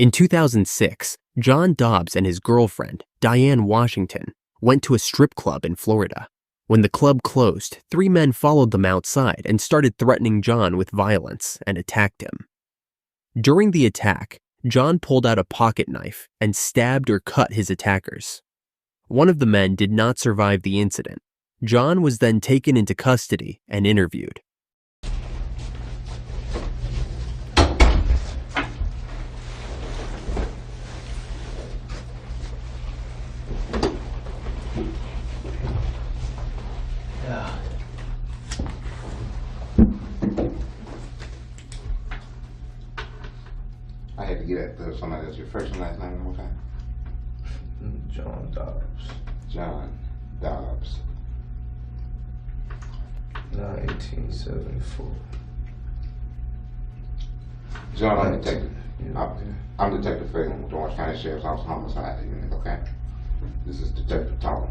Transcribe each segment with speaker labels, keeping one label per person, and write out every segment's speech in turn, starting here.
Speaker 1: In 2006, John Dobbs and his girlfriend, Diane Washington, went to a strip club in Florida. When the club closed, 3 men followed them outside and started threatening John with violence and attacked him. During the attack, John pulled out a pocket knife and stabbed or cut his attackers. One of the men did not survive the incident. John was then taken into custody and interviewed.
Speaker 2: I had to get at somebody else. Your first and last name one more time?
Speaker 3: John Dobbs.
Speaker 2: John Dobbs.
Speaker 3: 1874.
Speaker 2: John, I'm Detective. I'm Detective Phelan with Orange County Sheriff's Office Homicide Unit, okay? This is Detective Tom.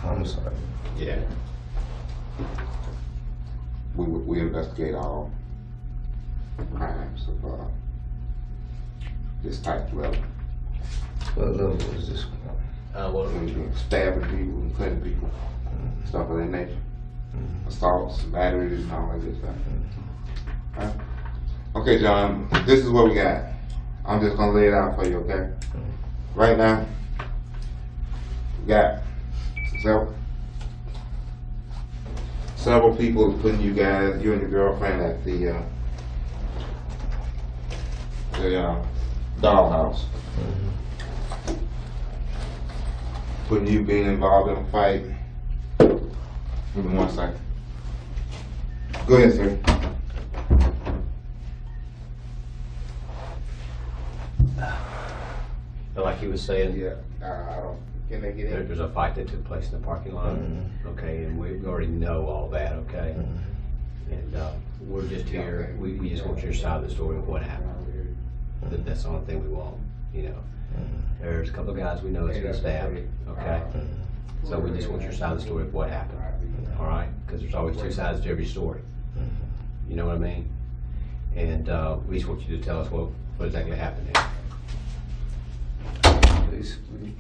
Speaker 3: Homicide.
Speaker 2: Yeah. We investigate all crimes of this type of level.
Speaker 3: What level is this one?
Speaker 2: Stabbing people and cutting people, stuff of that nature. Assaults, batteries, and all that good stuff. Right? Okay, John, this is what we got. I'm just gonna lay it out for you, okay? Right now, we got several people putting you and your girlfriend at the dollhouse. Putting you being involved in a fight. Give me 1 second. Go ahead, sir.
Speaker 4: Like he was saying,
Speaker 2: Yeah, can they get in?
Speaker 4: there's a fight that took place in the parking lot, okay, and we already know all that, okay? And we're just here, we just want your side of the story of what happened. That's the only thing we want, you know. There's a couple of guys we know that's been stabbed, okay? So we just want your side of the story of what happened, all right? Because there's always 2 sides to every story. You know what I mean? And we just want you to tell us what exactly happened there.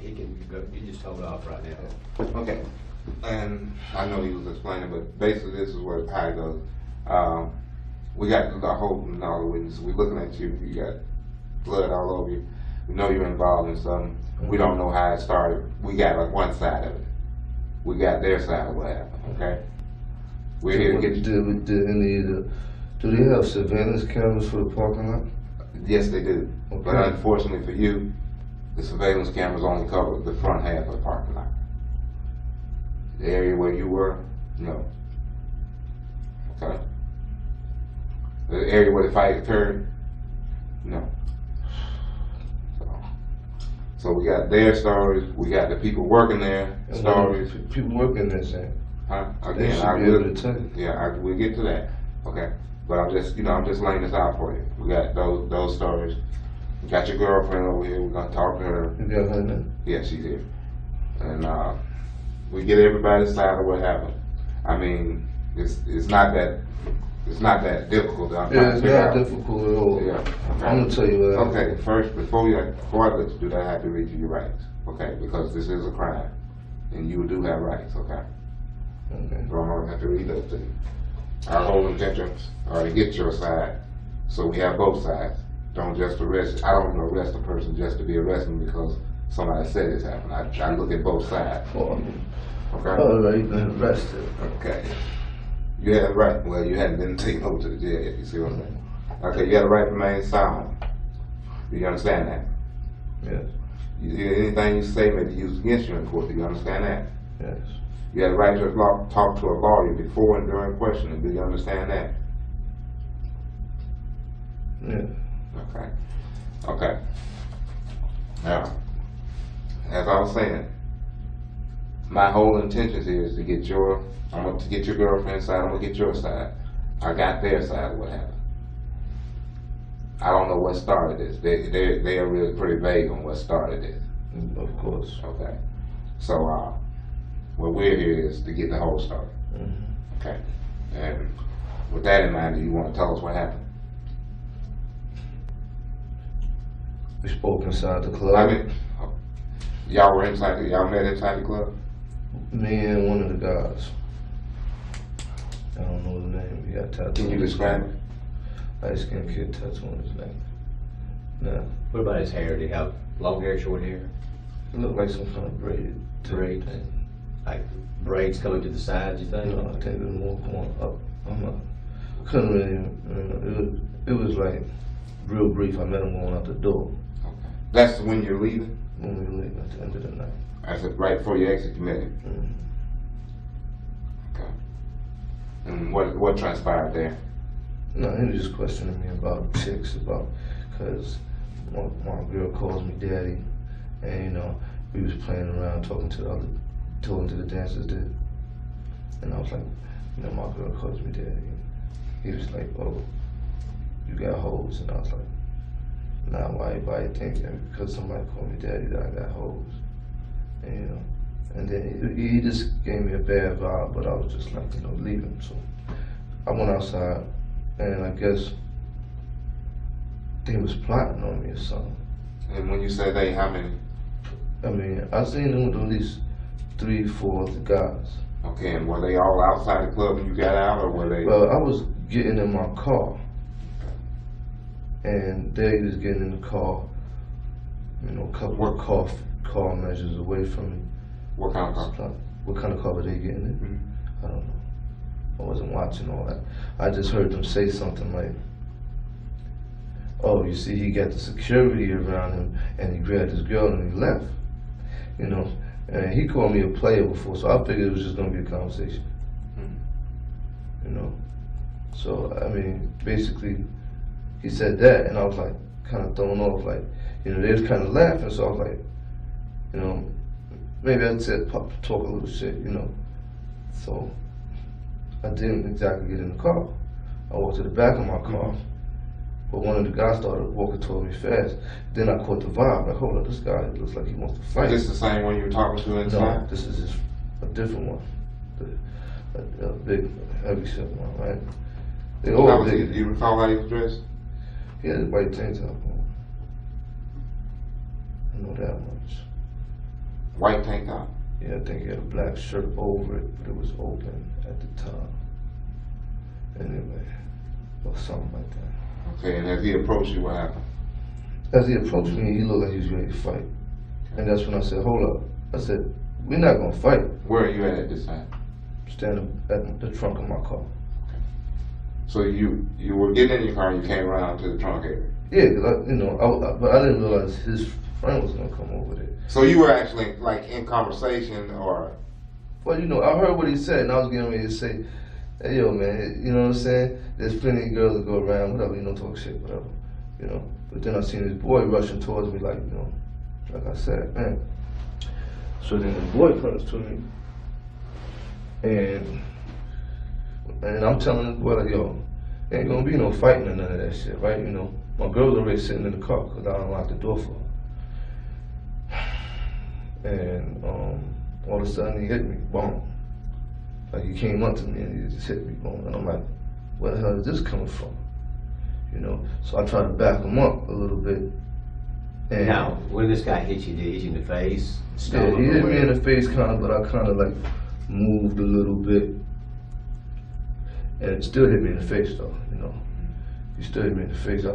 Speaker 4: He can go, you just hold off right now.
Speaker 2: Okay. And I know he was explaining, but basically this is how it goes. We got the whole and all the witnesses. We're looking at you. You got blood all over you. We know you're involved in something. We don't know how it started. We got like one side of it. We got their side of what happened, okay? We're here to get you.
Speaker 3: Do they have surveillance cameras for the parking lot?
Speaker 2: Yes, they do.
Speaker 3: Okay.
Speaker 2: But unfortunately for you, the surveillance cameras only cover the front half of the parking lot. The area where you were, no. Okay? The area where the fight occurred, no. So we got their stories, we got the people working there stories.
Speaker 3: People working there saying.
Speaker 2: Again, I will tell you. Yeah, we'll get to that. Okay, but I'm just laying this out for you. We got those stories. We got your girlfriend over here. We're gonna talk to her.
Speaker 3: You got her now?
Speaker 2: Yeah, she's here, and we get everybody's side of what happened. I mean, it's not that difficult.
Speaker 3: Yeah, it's not difficult at all.
Speaker 2: Yeah, okay.
Speaker 3: I'm gonna tell you what.
Speaker 2: Okay, first before I let you do that, I have to read you your rights. Okay, because this is a crime, and you do have rights. Okay.
Speaker 3: Okay.
Speaker 2: So I'm gonna have to read those to you. Our whole intentions are to get your side, so we have both sides. Don't just arrest. I don't arrest a person just to be arresting because somebody said this happened. I look at both sides. Okay.
Speaker 3: All right, you've been arrested.
Speaker 2: Okay. You had the right. Well, you hadn't been taken over to the jail yet. You see what I'm saying? Okay. You have the right to remain silent. Do you understand that?
Speaker 3: Yes.
Speaker 2: Anything you say may be used against you in court. Do you understand that?
Speaker 3: Yes.
Speaker 2: You have the right to talk to a lawyer before and during questioning. Do you understand that?
Speaker 3: Yeah.
Speaker 2: Okay. Okay. Now, as I was saying, my whole intention here is to get your girlfriend's side, I'm gonna get your side. I got their side of what happened. I don't know what started this. They are really pretty vague on what started this.
Speaker 3: Of course.
Speaker 2: Okay. So what we're here is to get the whole story. Okay. And with that in mind, do you want to tell us what happened?
Speaker 3: We spoke inside the club.
Speaker 2: I mean, y'all were inside. Y'all met inside the club.
Speaker 3: Me and one of the guys. I don't know his name. He got tattooed.
Speaker 2: Can you describe it?
Speaker 3: Light skinned kid tattoo on his neck. Nah.
Speaker 4: What about his hair? Did he have long hair, short hair?
Speaker 3: It looked like some kind of braided
Speaker 4: Braid?
Speaker 3: thing.
Speaker 4: Like braids coming to the sides, you think?
Speaker 3: No, I think it was more going up. Couldn't really remember. It was like real brief. I met him going out the door
Speaker 2: Okay. That's when you're leaving.
Speaker 3: when we were leaving at the end of the night.
Speaker 2: I said right before you exit, you met him.
Speaker 3: Mm.
Speaker 2: Okay. And what transpired there?
Speaker 3: No, he was just questioning me about chicks, cause my girl calls me daddy, and you know we was playing around talking to the dancers did, and I was like, you know, my girl calls me daddy. He was like, oh, you got hoes, and I was like, nah, why you think that because somebody called me daddy that I got hoes, and you know, and then he just gave me a bad vibe, but I was just like, you know, leave him. So I went outside. And I guess they was plotting on me or something.
Speaker 2: And when you say they, how many?
Speaker 3: I mean, I seen them with at least 3, 4 of the guys.
Speaker 2: Okay, and were they all outside the club when you got out, or were they?
Speaker 3: Well, I was getting in my car, and they was getting in the car, you know, a couple of car measures away from me.
Speaker 2: What kind of car?
Speaker 3: What kind of car were they getting in?
Speaker 2: Mm-hmm.
Speaker 3: I don't know. I wasn't watching all that. I just heard them say something like, oh, you see, he got the security around him, and he grabbed his girl and he left. You know, and he called me a player before, so I figured it was just gonna be a conversation.
Speaker 2: Mm-hmm.
Speaker 3: You know, so I mean, basically, he said that, and I was like, kind of thrown off, like, you know, they was kind of laughing, so I was like, you know, maybe I said talk a little shit, you know, so. I didn't exactly get in the car. I walked to the back of my car, but one of the guys started walking toward me fast. Then I caught the vibe, like, hold up, this guy looks like he wants to fight.
Speaker 2: Is this the same one you were talking to inside?
Speaker 3: No, this is just a different one. A big, heavy set one, right? They all
Speaker 2: How was
Speaker 3: big.
Speaker 2: do you recall how he was dressed?
Speaker 3: He had a white tank top on. I know that much.
Speaker 2: White tank top.
Speaker 3: Yeah, I think he had a black shirt over it, but it was open at the top. Anyway, or something like that.
Speaker 2: Okay, and as he approached you, what happened?
Speaker 3: As he approached me, he looked like he was ready to fight. And that's when I said, hold up. I said, we're not gonna fight.
Speaker 2: Where are you at this time?
Speaker 3: Standing at the trunk of my car.
Speaker 2: So you were getting in your car and you came around to the trunk area?
Speaker 3: Yeah, cause but I didn't realize his friend was gonna come over there.
Speaker 2: So you were actually like in conversation, or?
Speaker 3: Well, you know, I heard what he said, and I was getting ready to say, hey, yo, man, you know what I'm saying? There's plenty of girls that go around, whatever, you know, talk shit, whatever, you know. But then I seen this boy rushing towards me, like, you know, like I said, man. So then the boy comes to me, and I'm telling this boy, like, yo, ain't gonna be no fighting or none of that shit, right? You know, my girl's already sitting in the car because I unlocked the door for her. And all of a sudden he hit me, boom. Like he came up to me and he just hit me, boom. And I'm like, where the hell is this coming from? You know, so I tried to back him up a little bit. And
Speaker 4: Now, when this guy hit you, did he hit you in the face?
Speaker 3: yeah,
Speaker 4: Stomach,
Speaker 3: he hit
Speaker 4: or
Speaker 3: me in
Speaker 4: where?
Speaker 3: the face kind of, but I kind of like moved a little bit. And it still hit me in the face though, you know. He still hit me in the face.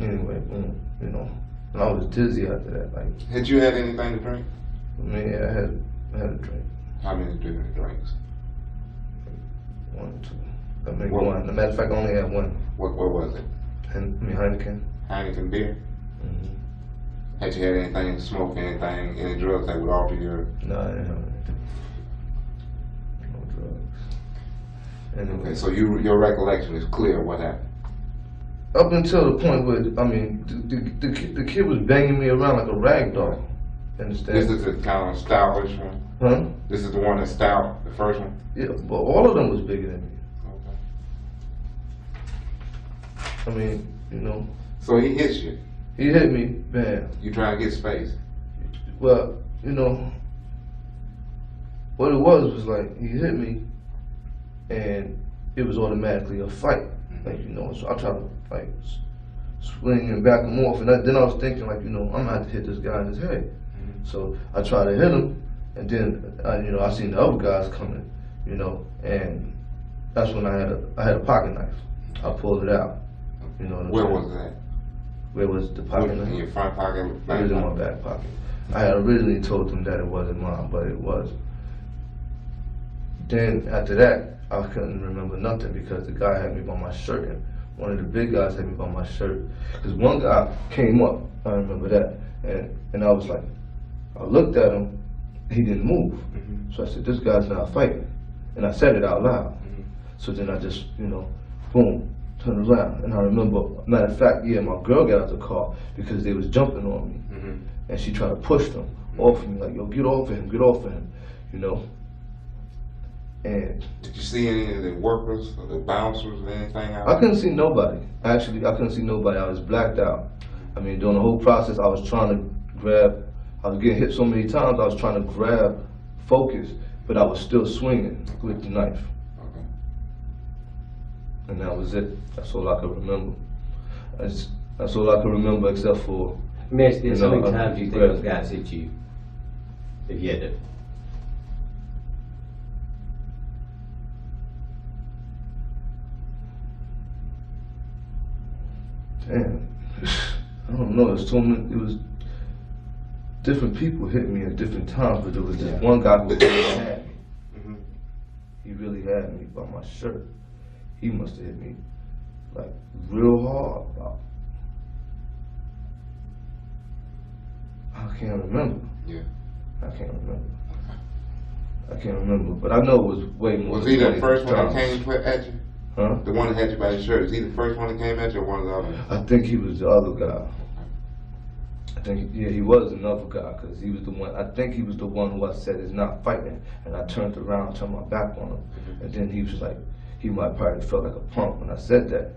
Speaker 3: Anyway, boom, you know. And I was dizzy after that, like.
Speaker 2: Had you had anything to drink?
Speaker 3: I mean, yeah, I had a drink.
Speaker 2: How many different drinks?
Speaker 3: 1 or 2. I mean,
Speaker 2: What?
Speaker 3: one. As a matter of fact, I only had one.
Speaker 2: What was it?
Speaker 3: Heineken.
Speaker 2: Heineken beer?
Speaker 3: Mm-hmm.
Speaker 2: Had you had anything, smoke anything, any drugs that would alter your?
Speaker 3: No, I didn't have anything. No drugs. Anyway,
Speaker 2: Okay, so your recollection is clear what happened.
Speaker 3: up until the point where, I mean, the kid was banging me around like a rag doll. Understand?
Speaker 2: This is the kind of stoutish one?
Speaker 3: Huh?
Speaker 2: This is the one that's stout, the first one?
Speaker 3: Yeah, but all of them was bigger than me.
Speaker 2: Okay.
Speaker 3: I mean, you know,
Speaker 2: So he hits you.
Speaker 3: he hit me, bam.
Speaker 2: You try to get space.
Speaker 3: Well, you know, what it was like, he hit me, and it was automatically a fight. Like, you know, so I tried to, like, swinging back and forth, and then I was thinking like, you know, I'm gonna have to hit this guy in his head. So I tried to hit him, and then you know, I seen the other guys coming, you know, and that's when I had a pocket knife. I pulled it out. You know what I'm
Speaker 2: Where
Speaker 3: saying?
Speaker 2: was that?
Speaker 3: Where was the pocket knife?
Speaker 2: In your front pocket?
Speaker 3: It was in my back pocket. I had originally told them that it wasn't mine, but it was. Then after that, I couldn't remember nothing because the guy had me by my shirt, and one of the big guys had me by my shirt. Because one guy came up, I remember that, and I was like, I looked at him, he didn't move. So I said, this guy's not fighting. And I said it out loud. So then I just, you know, boom, turned around. And I remember, matter of fact, yeah, my girl got out the car because they was jumping on me. And she tried to push them off of me, like, yo, get off of him, you know. And
Speaker 2: did you see any of the workers or the bouncers or anything out
Speaker 3: I couldn't see nobody. Actually, I couldn't see nobody. I was blacked out. I mean, during the whole process, I was trying to grab, I was getting hit so many times, I was trying to grab focus, but I was still swinging with the knife.
Speaker 2: Okay.
Speaker 3: And that was it. That's all I could remember. That's all I could remember except for...
Speaker 4: Miss,
Speaker 3: You
Speaker 4: how
Speaker 3: know,
Speaker 4: many times do you think those guys hit you? If you had to.
Speaker 3: Damn. I don't know. It was different people hit me at different times, but there was this one guy who really had me. He really had me by my shirt. He must have hit me like real hard. I can't remember.
Speaker 2: Yeah.
Speaker 3: I can't remember, but I know it was way more.
Speaker 2: Was
Speaker 3: than
Speaker 2: he the
Speaker 3: 20
Speaker 2: first one that
Speaker 3: times.
Speaker 2: came at you?
Speaker 3: Huh?
Speaker 2: The one that had you by the shirt. Is he the first one that came at you or one of the others?
Speaker 3: I think he was the other guy. I think, yeah, he was another guy because he was the one, I think he was the one who I said is not fighting. And I turned around, turned my back on him. And then he was like, he might probably felt like a punk when I said that.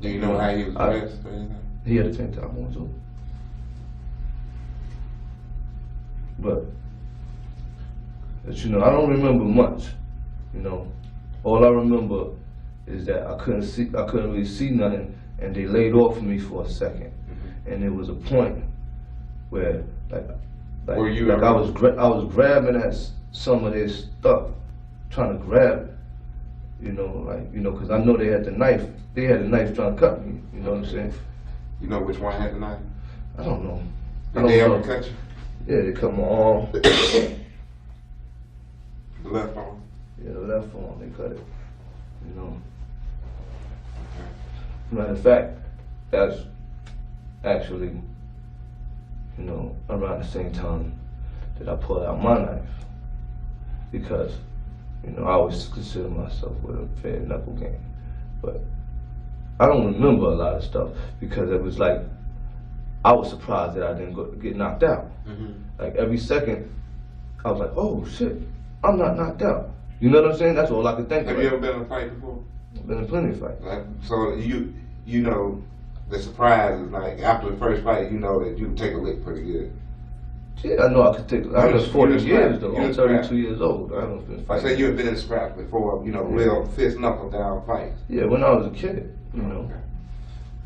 Speaker 2: Do you know how he was dressed or anything?
Speaker 3: He had a tank top on too. But you know, I don't remember much. You know, all I remember is that I couldn't really see nothing, and they laid off of me for a second, and there was a point where, like I was grabbing at some of their stuff, trying to grab it. You know, because I know they had the knife. They had a knife trying to cut me. You know what I'm saying?
Speaker 2: You know which one had the knife?
Speaker 3: I don't know.
Speaker 2: Did they ever cut you?
Speaker 3: Yeah, they cut my arm.
Speaker 2: The left arm?
Speaker 3: Yeah, the left arm, they cut it. You know. Matter of fact, that's actually, you know, around the same time that I pulled out my knife. Because, you know, I always consider myself with a fair knuckle game. But I don't remember a lot of stuff because it was like, I was surprised that I didn't get knocked out. Like every second, I was like, oh shit, I'm not knocked out. You know what I'm saying? That's all I could think of.
Speaker 2: Have you ever been in a fight before?
Speaker 3: I've been in plenty of fights.
Speaker 2: Like, so you know, the surprise is like after the first fight, you know that you take a lick pretty good.
Speaker 3: Yeah, I know I could take. I've been 40 years though. I'm 32
Speaker 2: scrap.
Speaker 3: years old. I haven't been
Speaker 2: I
Speaker 3: fighting.
Speaker 2: say you have been in scraps before, you know, real fist knuckle down fights.
Speaker 3: Yeah, when I was a kid, you know.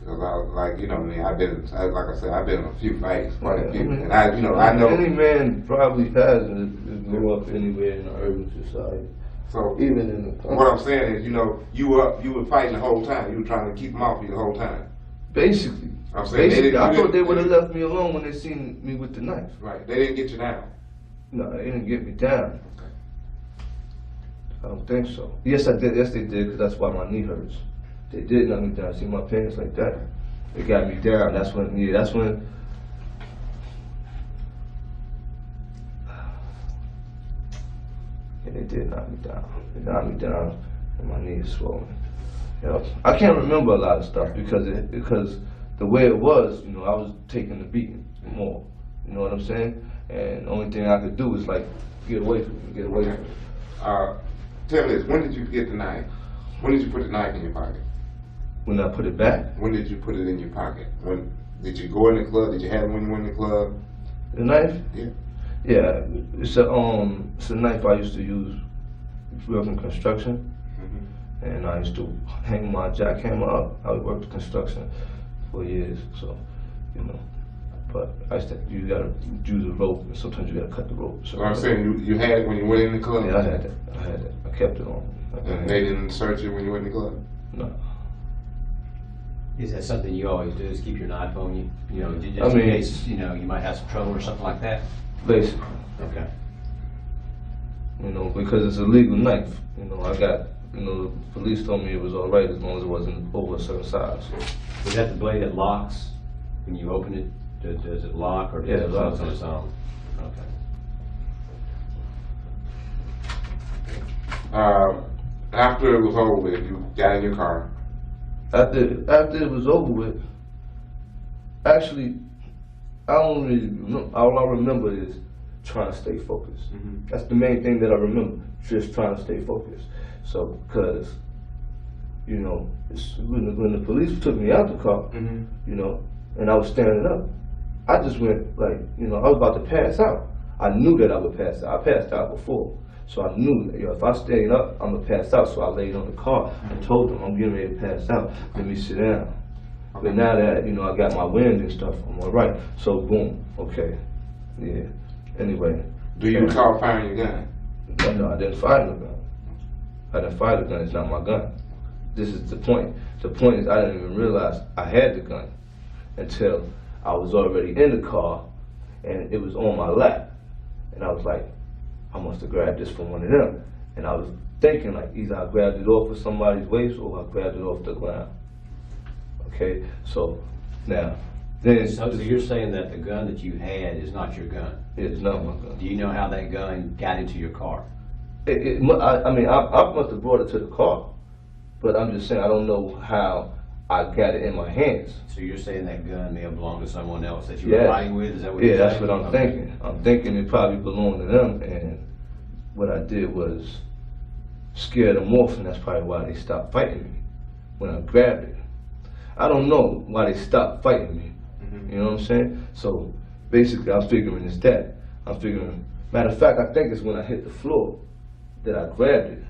Speaker 2: Because I was like, you know, I mean, like I said, I've been in a few fights, quite a few,
Speaker 3: I mean,
Speaker 2: and I know.
Speaker 3: Any man probably has and grew up anywhere in the urban society.
Speaker 2: So
Speaker 3: Even in the country.
Speaker 2: what I'm saying is, you know, you were fighting the whole time. You were trying to keep them off you the whole time.
Speaker 3: Basically.
Speaker 2: I'm saying
Speaker 3: I thought they would have left me alone when they seen me with the knife.
Speaker 2: Right. They didn't get you down.
Speaker 3: No, they didn't get me down. I don't think so. Yes, I did. Yes, they did, because that's why my knee hurts. They did knock me down. See my pants like that? They got me down. That's when. Yeah, they did knock me down. They knocked me down, and my knee is swollen. You know, I can't remember a lot of stuff because the way it was, you know, I was taking the beating more. You know what I'm saying? And the only thing I could do is like get away from me,
Speaker 2: Tell me this: when did you get the knife? When did you put the knife in your pocket?
Speaker 3: When I put it back.
Speaker 2: When did you put it in your pocket? When did you go in the club? Did you have it when you went in the club?
Speaker 3: The knife?
Speaker 2: Yeah.
Speaker 3: Yeah, it's a knife I used to use working construction, and I used to hang my jackhammer up. I would work the construction, for years. So, you know, but you gotta use a rope, and sometimes you gotta cut the rope. So
Speaker 2: I'm saying you had it when you went in the club?
Speaker 3: Yeah, I had that. I kept it on.
Speaker 2: And they didn't search it when you went in the club?
Speaker 3: No.
Speaker 4: Is that something you always do, is keep your knife on you? You know, just in case, you know, you might have some trouble or something like that?
Speaker 3: Basically.
Speaker 4: Okay.
Speaker 3: You know, because it's a legal knife. You know, the police told me it was all right as long as it wasn't over a certain size.
Speaker 4: Is that the blade that locks when you open it? Does it lock or does it close on its own? Okay.
Speaker 2: After it was over with, you got in your car.
Speaker 3: After it was over with, actually, I don't really remember. All I remember is trying to stay focused.
Speaker 2: Mm-hmm.
Speaker 3: That's the main thing that I remember, just trying to stay focused. So, because, you know, when the police took me out the car,
Speaker 2: Mm-hmm.
Speaker 3: you know, and I was standing up, I just went like, you know, I was about to pass out. I knew that I would pass out. I passed out before. So I knew that, you know, if I stayed up, I'm gonna pass out. So I laid on the car and told them I'm getting ready to pass out. Let me sit down. But now that, you know, I got my wind and stuff, I'm all right. So boom, okay, yeah. Anyway.
Speaker 2: Do you recall firing your gun?
Speaker 3: No, I didn't fire the gun. I didn't fire the gun. It's not my gun. This is the point. The point is I didn't even realize I had the gun until I was already in the car and it was on my lap. And I was like, I must have grabbed this from one of them. And I was thinking like either I grabbed it off of somebody's waist or I grabbed it off the ground. Okay, so now, then.
Speaker 4: So you're saying that the gun that you had is not your gun?
Speaker 3: It's not my gun.
Speaker 4: Do you know how that gun got into your car?
Speaker 3: I mean, I must have brought it to the car, but I'm just saying I don't know how I got it in my hands.
Speaker 4: So you're saying that gun may have belonged to someone else that you were riding with? Is that what you're saying?
Speaker 3: Yeah, that's what I'm thinking. I'm thinking it probably belonged to them, and what I did was scare them off, and that's probably why they stopped fighting me when I grabbed it. I don't know why they stopped fighting me.
Speaker 2: Mm-hmm.
Speaker 3: You know what I'm saying? So basically, I'm figuring it's that. I'm figuring. Matter of fact, I think it's when I hit the floor that I grabbed it.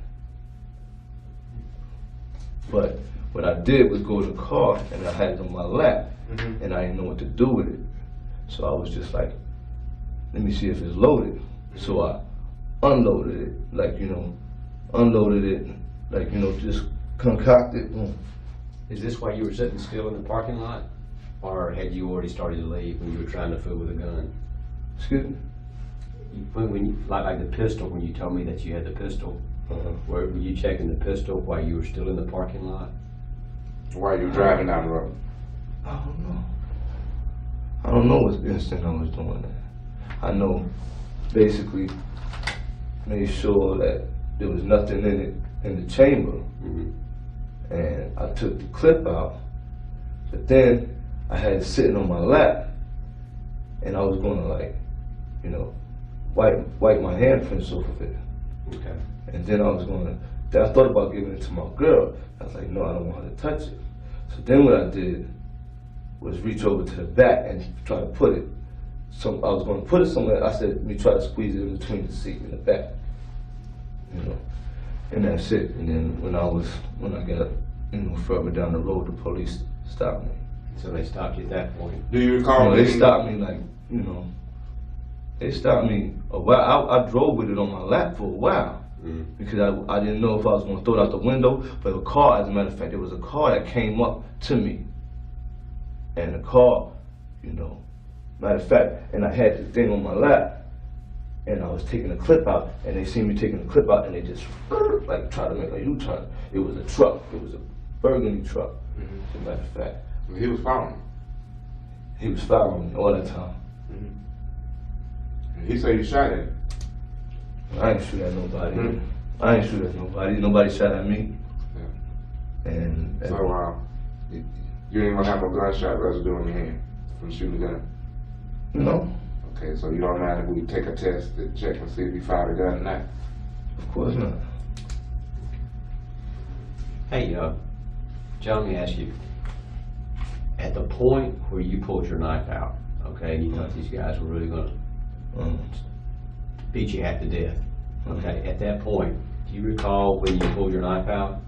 Speaker 3: But what I did was go to the car and I had it on my lap,
Speaker 2: Mm-hmm.
Speaker 3: and I didn't know what to do with it. So I was just like, let me see if it's loaded. So I unloaded it, like, you know, like, you know, just concocted. Boom.
Speaker 4: Is this why you were sitting still in the parking lot? Or had you already started to leave when you were trying to fool with a gun?
Speaker 3: Excuse me?
Speaker 4: When you, like the pistol, when you told me that you had the pistol, were you checking the pistol while you were still in the parking lot?
Speaker 2: While you were driving down the road?
Speaker 3: I don't know. I don't know what instant I was doing that. I know basically made sure that there was nothing in it in the chamber.
Speaker 4: Mm-hmm.
Speaker 3: And I took the clip out, but then I had it sitting on my lap, and I was gonna, like, you know, wipe my handprints off of it.
Speaker 4: Okay.
Speaker 3: And then I thought about giving it to my girl. I was like, no, I don't want her to touch it. So then what I did was reach over to the back and try to put it. So I was gonna put it somewhere. I said, let me try to squeeze it in between the seat and the back. You know, and that's it. And then when I got, you know, further down the road, the police stopped me.
Speaker 4: So they stopped you at that point?
Speaker 2: Do you recall?
Speaker 3: They stopped me, like, you know, they stopped me a while. I drove with it on my lap for a while.
Speaker 4: Mm-hmm.
Speaker 3: Because I didn't know if I was going to throw it out the window, but a car, as a matter of fact, there was a car that came up to me. And the car, you know, matter of fact, and I had the thing on my lap, and I was taking the clip out, and they seen me taking the clip out, and they just, like, tried to make a U-turn. It was a truck. It was a burgundy truck, as a matter of fact.
Speaker 2: He was following.
Speaker 3: He was following me all the time.
Speaker 2: He said you shot him.
Speaker 3: I ain't shoot at nobody. I ain't shoot at nobody. Nobody shot at me.
Speaker 2: Yeah.
Speaker 3: And
Speaker 2: So you didn't even have no gunshot residue in your hand from shooting the gun?
Speaker 3: no,
Speaker 2: Okay, so you don't mind if we take a test to check and see if you fired a gun or not?
Speaker 3: of course not.
Speaker 4: Hey, John, let me ask you. At the point where you pulled your knife out, okay, and you thought these guys were really going to beat you half to death, okay, at that point, do you recall when you pulled your knife out?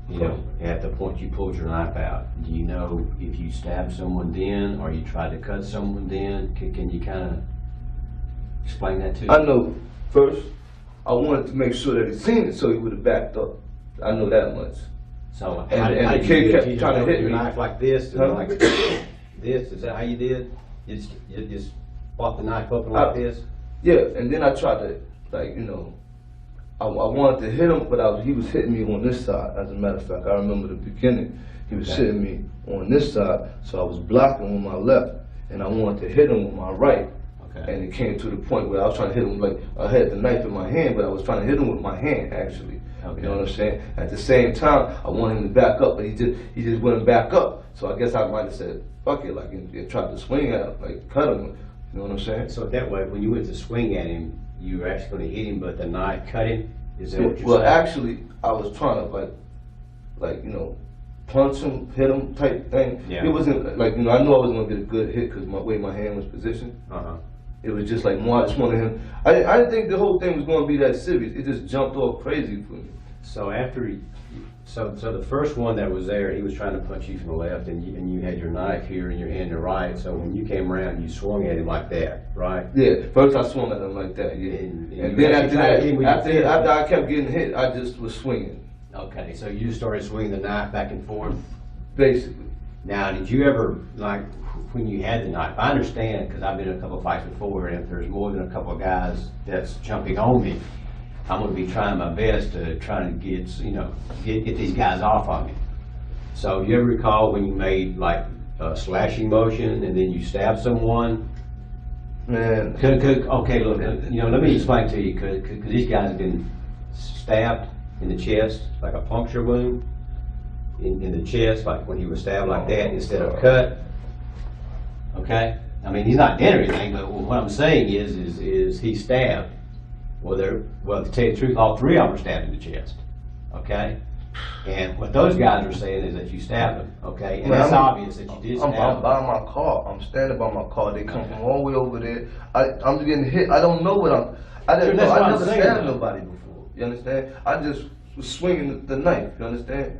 Speaker 4: You know, at the point you pulled your knife out, do you know if you stabbed someone then, or you tried to cut someone then? Can you kind of explain that to me?
Speaker 3: I know, first, I wanted to make sure that he seen it so he would have backed up. I know that much.
Speaker 4: So
Speaker 3: And
Speaker 4: how
Speaker 3: the
Speaker 4: did
Speaker 3: kid
Speaker 4: you
Speaker 3: kept
Speaker 4: do it? You
Speaker 3: trying to
Speaker 4: just
Speaker 3: hit
Speaker 4: your
Speaker 3: me.
Speaker 4: knife like this, and
Speaker 3: Huh?
Speaker 4: like this? Is that how you did? You just brought the knife up like this?
Speaker 3: Yeah, and then I tried to, like, you know, I wanted to hit him, but he was hitting me on this side. As a matter of fact, I remember the beginning. He was hitting me on this side, so I was blocking with my left, and I wanted to hit him with my right.
Speaker 4: Okay.
Speaker 3: And it came to the point where I was trying to hit him, like, I had the knife in my hand, but I was trying to hit him with my hand, actually.
Speaker 4: Okay.
Speaker 3: You know what I'm saying? At the same time, I wanted him to back up, but he just wouldn't back up. So I guess I might have said, fuck it, like, and tried to swing at him, like, cut him. You know what I'm saying?
Speaker 4: So that way, when you went to swing at him, you were actually going to hit him, but the knife cut him? Is that what you're
Speaker 3: Well,
Speaker 4: saying?
Speaker 3: actually, I was trying to, like, you know, punch him, hit him type thing.
Speaker 4: Yeah.
Speaker 3: It wasn't, like, you know, I knew I was going to get a good hit because my way my hand was positioned.
Speaker 4: Uh-huh.
Speaker 3: It was just like more, I just wanted him. I didn't think the whole thing was going to be that serious. It just jumped off crazy for me.
Speaker 4: So after so the first one that was there, he was trying to punch you from the left, and you had your knife here in your hand to right. So when you came around, you swung at him like that, right?
Speaker 3: Yeah, first I swung at him like that, yeah.
Speaker 4: And
Speaker 3: then
Speaker 4: you tried to hit him with your fist.
Speaker 3: after I kept getting hit, I just was swinging,
Speaker 4: Okay, so you started swinging the knife back and forth.
Speaker 3: basically.
Speaker 4: Now, did you ever, like, when you had the knife, I understand, because I've been in a couple of fights before, and if there's more than a couple of guys that's jumping on me, I'm going to be trying my best to try to get these guys off of me. So do you ever recall when you made, like, a slashing motion and then you stabbed someone?
Speaker 3: Man,
Speaker 4: Okay, look, let me explain to you, because these guys have been stabbed in the chest, like a puncture wound in the chest, like when he was stabbed like that instead of cut. Okay? I mean, he's not dead or anything, but what I'm saying is he stabbed. Well, to tell you the truth, all three of them were stabbed in the chest. Okay? And what those guys are saying is that you stabbed them. Okay? And that's obvious that you did stab them.
Speaker 3: I'm by my car. I'm standing by my car. They come from all the way over there. I'm getting hit. I don't know what I didn't know. I never stabbed nobody before. You understand? I just was swinging the knife. You understand?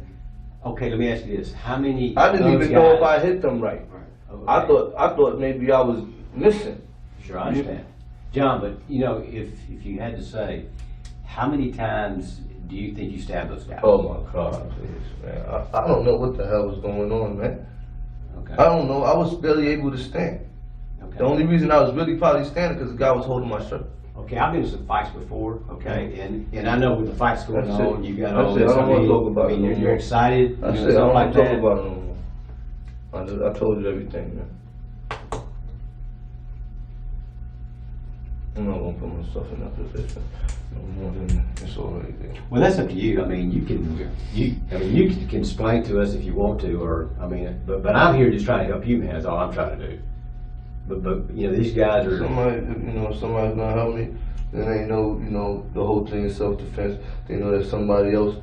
Speaker 4: Okay, let me ask you this. How many
Speaker 3: I didn't even know if I hit them right.
Speaker 4: Okay.
Speaker 3: I thought maybe I was missing.
Speaker 4: Sure, I understand. John, but if you had to say, how many times do you think you stabbed those guys?
Speaker 3: Oh my God, please, man. I don't know what the hell was going on, man.
Speaker 4: Okay.
Speaker 3: I don't know. I was barely able to stand.
Speaker 4: Okay.
Speaker 3: The only reason I was really probably standing because the guy was holding my shirt.
Speaker 4: Okay, I've been in some fights before, okay, and I know with the fights going
Speaker 3: That's
Speaker 4: on,
Speaker 3: it.
Speaker 4: you got
Speaker 3: That's
Speaker 4: all
Speaker 3: it.
Speaker 4: this.
Speaker 3: I don't wanna talk about it no
Speaker 4: you're
Speaker 3: more.
Speaker 4: excited,
Speaker 3: I said, I
Speaker 4: stuff
Speaker 3: don't
Speaker 4: like
Speaker 3: want to talk
Speaker 4: that.
Speaker 3: about it no more. I told you everything, man. I'm not gonna put myself in that position no more than it's already there.
Speaker 4: Well, that's up to you. I mean, you can explain to us if you want to, or but I'm here just trying to help you, man. That's all I'm trying to do. But these guys are.
Speaker 3: Somebody's gonna help me. Then they know, the whole thing is self-defense. They know that somebody else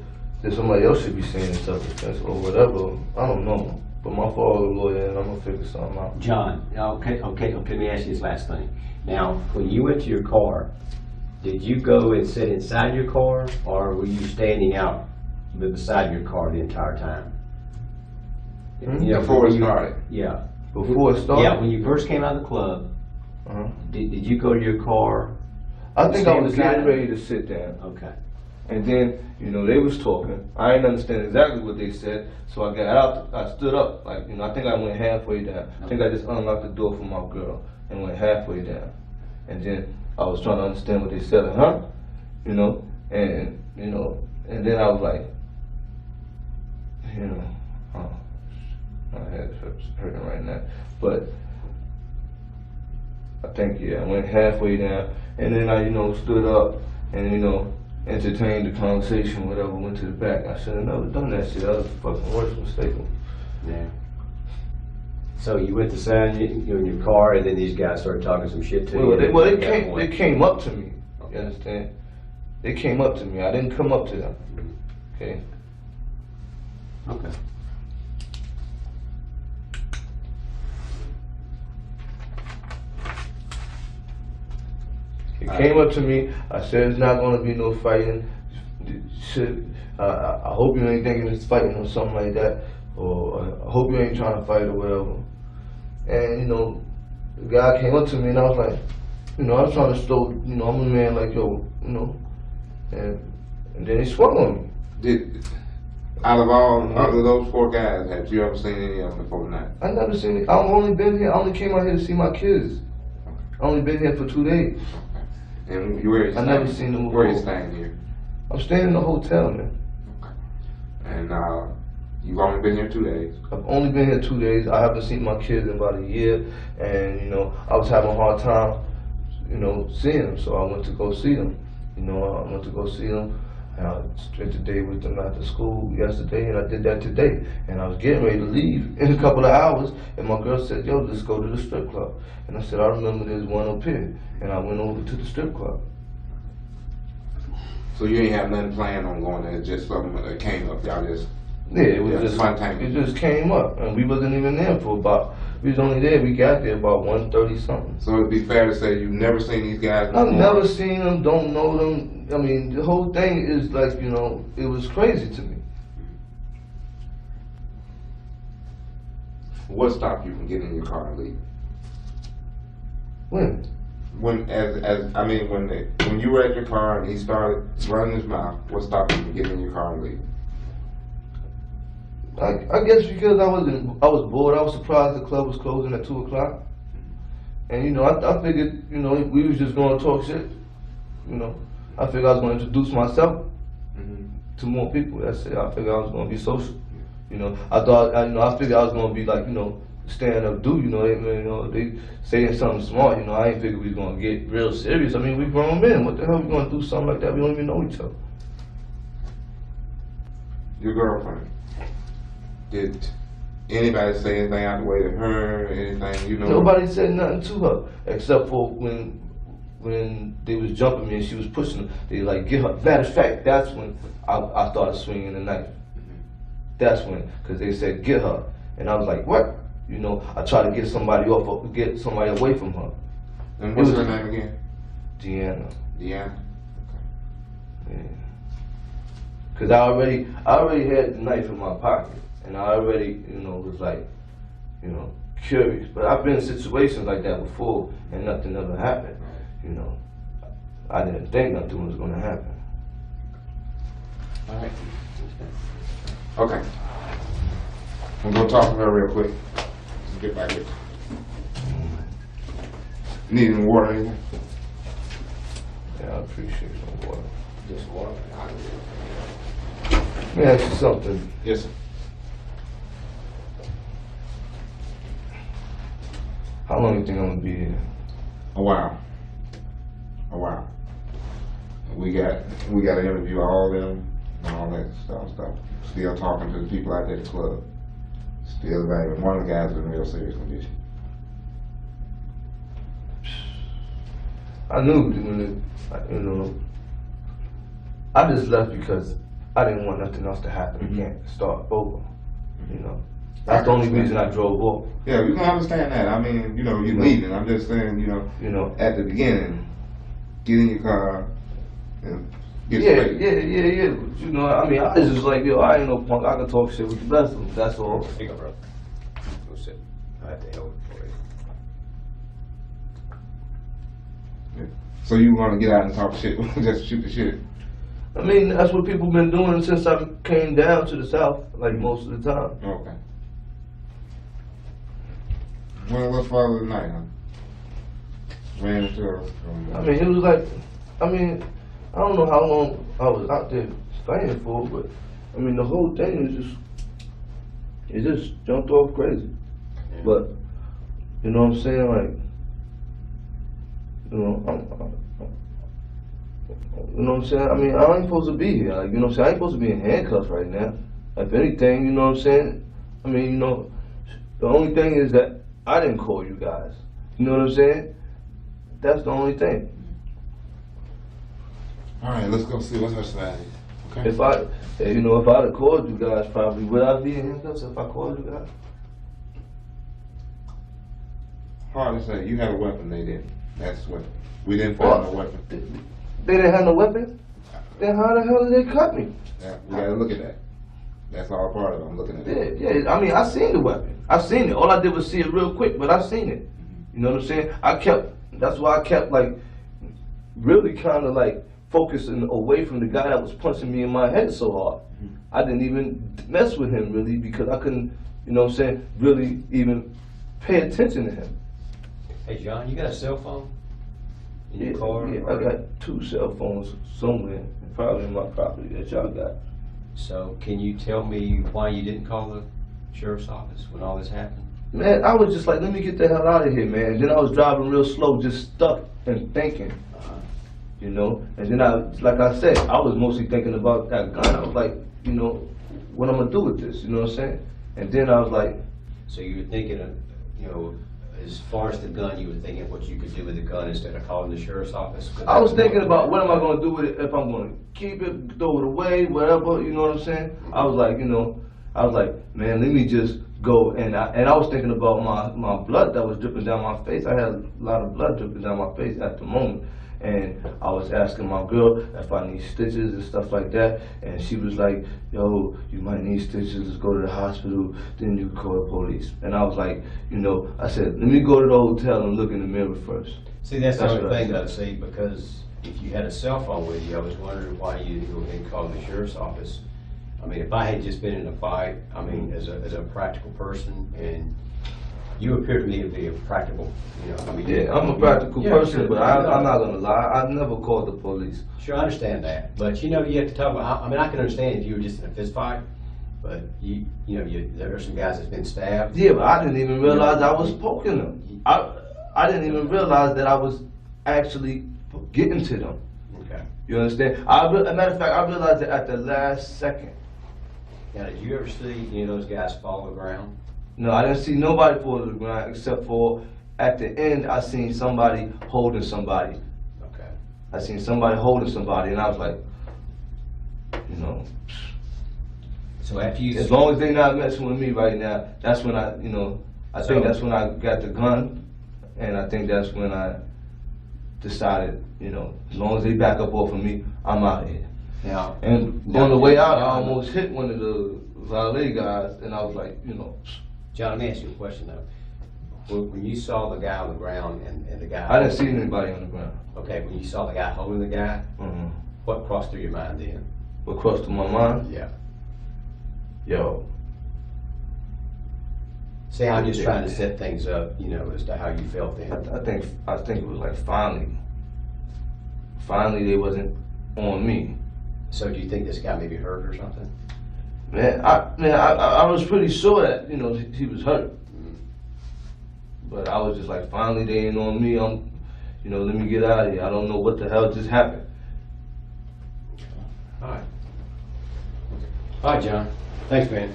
Speaker 3: should be saying it's self-defense or whatever. I don't know. But my father's a lawyer, and I'm gonna figure something out.
Speaker 4: John, okay. Let me ask you this last thing. Now, when you went to your car, did you go and sit inside your car, or were you standing out beside your car the entire time?
Speaker 2: Before it started.
Speaker 4: Yeah.
Speaker 3: Before it started?
Speaker 4: Yeah, when you first came out of the club, did you go to your car?
Speaker 3: I think I
Speaker 4: stand
Speaker 3: was
Speaker 4: beside
Speaker 3: getting
Speaker 4: it?
Speaker 3: ready to sit down.
Speaker 4: Okay.
Speaker 3: And then, they was talking. I didn't understand exactly what they said, so I got out. I stood up, I think I went halfway down. I think I just unlocked the door for my girl and went halfway down. And then I was trying to understand what they said, and then I was like, my head hurts hurting right now. But I think, I went halfway down, and then I, stood up and, entertained the conversation, whatever, went to the back. I should have never done that shit. That was the fucking worst mistake.
Speaker 4: Yeah. So you went to sit in your car, and then these guys started talking some shit to you.
Speaker 3: They came up to me. You understand? They came up to me. I didn't come up to them. Okay.
Speaker 4: Okay.
Speaker 3: He came up to me. I said, "It's not going to be no fighting. I hope you ain't thinking it's fighting or something like that, or I hope you ain't trying to fight or whatever. And you know, the guy came up to me and I was like, you know, I was trying to show, you know, I'm a man like, yo, you know, and then he swung on me.
Speaker 2: Out of all of those 4 guys, have you ever seen any of them before tonight?
Speaker 3: I never seen it. I've only been here. I only came out here to see my kids. I only been here for 2 days.
Speaker 2: Okay. And where are you staying?
Speaker 3: I never seen them.
Speaker 2: Where are you staying here?
Speaker 3: I'm staying in a hotel, man.
Speaker 2: Okay. And you've only been here 2 days.
Speaker 3: I've only been here 2 days. I haven't seen my kids in about a year, and you know, I was having a hard time, you know, seeing them. So I went to go see them. You know, I went to go see them. And I spent the day with them after school yesterday, and I did that today. And I was getting ready to leave in a couple of hours, and my girl said, yo, let's go to the strip club. And I said, I remember there's one up here. And I went over to the strip club.
Speaker 2: So you ain't have nothing planned on going there, just something that came up, y'all just...
Speaker 3: Yeah, it was just
Speaker 2: spontaneous.
Speaker 3: It just came up, and we wasn't even there for about, we was only there, we got there about 1:30 something.
Speaker 2: So it'd be fair to say you've never seen these guys before?
Speaker 3: I've never seen them, don't know them. I mean, the whole thing is like, you know, it was crazy to me.
Speaker 2: What stopped you from getting in your car and leaving?
Speaker 3: When?
Speaker 2: When you were at your car and he started running his mouth, what stopped you from getting in your car and leaving?
Speaker 3: I guess because I was bored. I was surprised the club was closing at 2 o'clock. And you know, I figured, you know, we was just gonna talk shit. You know, I figured I was gonna introduce myself to more people. That's it. I figured I was gonna be social. You know, I figured I was gonna be like, you know, stand up dude. You know, they saying something smart. You know, I ain't figured we was gonna get real serious. I mean, we grown men. What the hell we gonna do something like that? We don't even know each other.
Speaker 2: Your girlfriend. Did anybody say anything out the way to her or anything, you know?
Speaker 3: Nobody said nothing to her, except for when they was jumping me and she was pushing them, they like, get her. Matter of fact, that's when I started swinging the knife. That's when, because they said, get her. And I was like, what? You know, I tried to get somebody away from her.
Speaker 2: And what's her name again?
Speaker 3: Deanna.
Speaker 2: Deanna?
Speaker 3: Yeah. Because I already had the knife in my pocket. And I already, you know, was like, you know, curious. But I've been in situations like that before, and nothing ever happened. You know, I didn't think nothing was going to happen.
Speaker 2: All right. Okay. I'm going to talk to her real quick. Let's get back here. Need any water or anything?
Speaker 3: Yeah, I appreciate some water.
Speaker 2: Just water.
Speaker 3: Let me ask you something.
Speaker 2: Yes, sir.
Speaker 3: How long do you think I'm going to be here?
Speaker 2: A while. We got to interview all of them and all that stuff. Still talking to the people out there at the club. Still evaluating. One of the guys is in real serious condition.
Speaker 3: I knew when you know, I just left because I didn't want nothing else to happen. We can't start over. You know, that's the only reason I drove off.
Speaker 2: Yeah, we can understand that. I mean, you know, you're leaving. I'm just saying, you know, at the beginning, get in your car and get straight.
Speaker 3: Yeah. But, you know, I mean, I was just like, yo, I ain't no punk. I can talk shit with the best of them. That's all.
Speaker 4: Here you go, bro. Go sit. I have to help for you.
Speaker 2: Yeah. So you want to get out and talk shit, just shoot the shit?
Speaker 3: I mean, that's what people been doing since I came down to the South, like most of the time.
Speaker 2: Okay. Well, what's farther than night, huh? Ran into her.
Speaker 3: I mean, it was like, I mean, I don't know how long I was out there staying for, but I mean, the whole thing is just jumped off crazy.
Speaker 4: Yeah.
Speaker 3: But, you know what I'm saying? Like, you know, you know what I'm saying? I mean, I ain't supposed to be here. Like, you know what I'm saying? I ain't supposed to be in handcuffs right now. If anything, you know what I'm saying? I mean, you know, the only thing is that I didn't call you guys. You know what I'm saying? That's the only thing.
Speaker 2: All right, let's go see what's her side. Okay.
Speaker 3: If I'd have called you guys, probably would I be in handcuffs if I called you guys?
Speaker 2: Hard to say. You had a weapon, they didn't. That's what we didn't find a weapon.
Speaker 3: They didn't have no weapons? then how the hell did they cut me?
Speaker 2: Yeah, we gotta look at that. That's all part of it. I'm looking at it.
Speaker 3: Yeah. I mean, I seen the weapon. I seen it. All I did was see it real quick, but I seen it. You know what I'm saying? That's why I kept like really kind of like focusing away from the guy that was punching me in my head so hard. I didn't even mess with him really because I couldn't, you know what I'm saying, really even pay attention to him.
Speaker 4: Hey, John, you got a cell phone in your car?
Speaker 3: Yeah, I got 2 cell phones somewhere, probably in my property that y'all got.
Speaker 4: So can you tell me why you didn't call the sheriff's office when all this happened?
Speaker 3: Man, I was just like, let me get the hell out of here, man. And then I was driving real slow, just stuck and thinking, you know. And then like I said, I was mostly thinking about that gun. I was like, you know, what I'm gonna do with this, you know what I'm saying? And then I was like,
Speaker 4: So you were thinking of, you know, as far as the gun, you were thinking of what you could do with the gun instead of calling the shirt's office?
Speaker 3: I was thinking about what am I gonna do with it, if I'm gonna keep it, throw it away, whatever, you know what I'm saying? I was like, you know, man, let me just go, and I was thinking about my blood that was dripping down my face. I had a lot of blood dripping down my face at the moment. And I was asking my girl if I need stitches and stuff like that. And she was like, yo, you might need stitches, let's go to the hospital, then you can call the police. And I was like, you know, I said, let me go to the hotel and look in the mirror first.
Speaker 4: See, that's the only thing though, see, because if you had a cell phone with you, I was wondering why you didn't go ahead and call the sheriff's office. I mean, if I had just been in a fight, I mean, as a practical person, and you appear to me to be a practical, you know, I mean.
Speaker 3: Yeah, I'm a practical person,
Speaker 4: sure,
Speaker 3: but I'm not gonna lie, I never called the police.
Speaker 4: Sure, I understand that, but you know, you have to talk about, I mean, I can understand if you were just in a fist fight, but you know, there are some guys that's been stabbed.
Speaker 3: Yeah, but I didn't even realize I was poking them. I didn't even realize that I was actually getting to them.
Speaker 4: Okay.
Speaker 3: You understand? As a matter of fact, I realized it at the last second.
Speaker 4: Now, did you ever see any of those guys fall to the ground?
Speaker 3: No, I didn't see nobody fall to the ground except for at the end I seen somebody holding somebody.
Speaker 4: Okay.
Speaker 3: I seen somebody holding somebody and I was like, you know.
Speaker 4: So after you...
Speaker 3: As long as they're not messing with me right now, that's when I, you know, I think that's when I got the gun, and I think that's when I decided, you know, as long as they back up off of me, I'm out of here.
Speaker 4: Now,
Speaker 3: And on the way out, I almost hit one of the valet guys, and I was like, you know.
Speaker 4: John, let me ask you a question though. When you saw the guy on the ground and the guy...
Speaker 3: I didn't see anybody on the ground.
Speaker 4: Okay, when you saw the guy holding the guy, what crossed through your mind then?
Speaker 3: What crossed through my mind?
Speaker 4: Yeah.
Speaker 3: Yo.
Speaker 4: See, I'm just trying to set things up, you know, as to how you felt then.
Speaker 3: I think it was like finally they wasn't on me.
Speaker 4: So do you think this guy may be hurt or something?
Speaker 3: Man, I was pretty sure that, you know, he was hurt. But I was just like, finally they ain't on me. You know, let me get out of here. I don't know what the hell just happened.
Speaker 4: All right. All right, John. Thanks, man.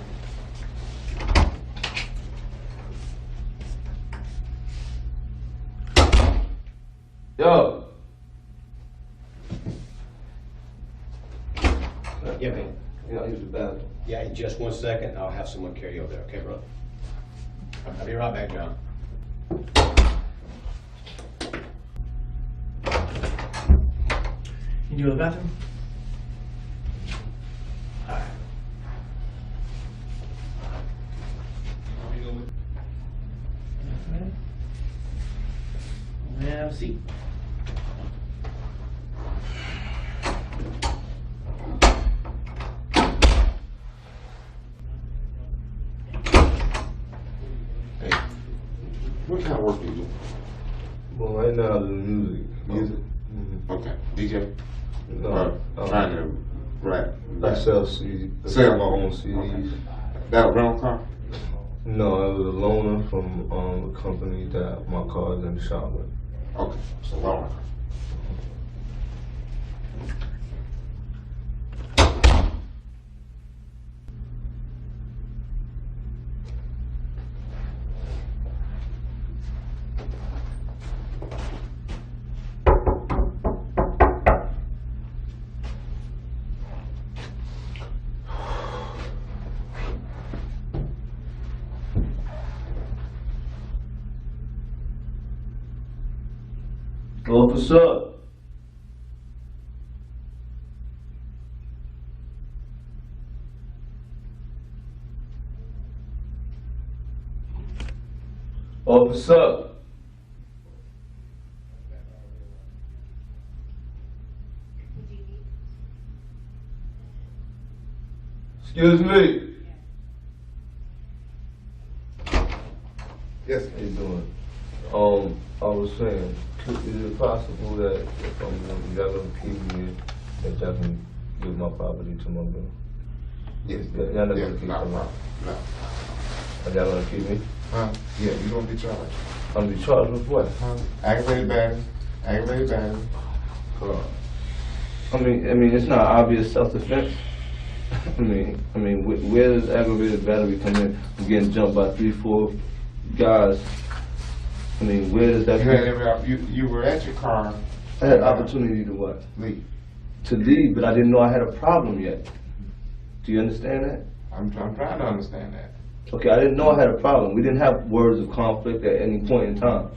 Speaker 3: Yo.
Speaker 4: Yeah, man.
Speaker 3: You know, use the bathroom.
Speaker 4: Yeah, in just 1 second, I'll have someone carry you over there, okay, brother? I'll be right back, John.
Speaker 5: You go to the bathroom? Alright. Have a seat.
Speaker 2: Hey, what kind of work do you do?
Speaker 3: Well, right now the music.
Speaker 2: Okay, DJ?
Speaker 3: No,
Speaker 2: Trying to rap.
Speaker 3: I sell CDs.
Speaker 2: Sell
Speaker 3: my own CDs.
Speaker 2: That a rental car?
Speaker 3: No, it was a loaner from a company that my car is in the shop with.
Speaker 2: Okay, so loaner.
Speaker 3: Officer. Officer. Excuse me.
Speaker 2: Yes.
Speaker 3: How you doing? I was saying, is it possible that if y'all gonna keep me, that y'all can give my property to my girl?
Speaker 2: Yes.
Speaker 3: Y'all not
Speaker 2: Yes,
Speaker 3: gonna keep
Speaker 2: no
Speaker 3: me?
Speaker 2: problem. No.
Speaker 3: Are y'all gonna keep me?
Speaker 2: Huh? Yeah, you gonna be charged.
Speaker 3: I'm gonna be charged with what?
Speaker 2: Huh? Aggravated battery. Aggravated battery.
Speaker 3: I mean, it's not obvious self-defense. I mean, where does aggravated battery come in? I'm getting jumped by 3-4 guys. I mean, where does that
Speaker 2: You had you were at your car.
Speaker 3: I had opportunity to what?
Speaker 2: Leave.
Speaker 3: To leave, but I didn't know I had a problem yet. Do you understand that?
Speaker 2: I'm trying to understand that.
Speaker 3: Okay, I didn't know I had a problem. We didn't have words of conflict at any point in time.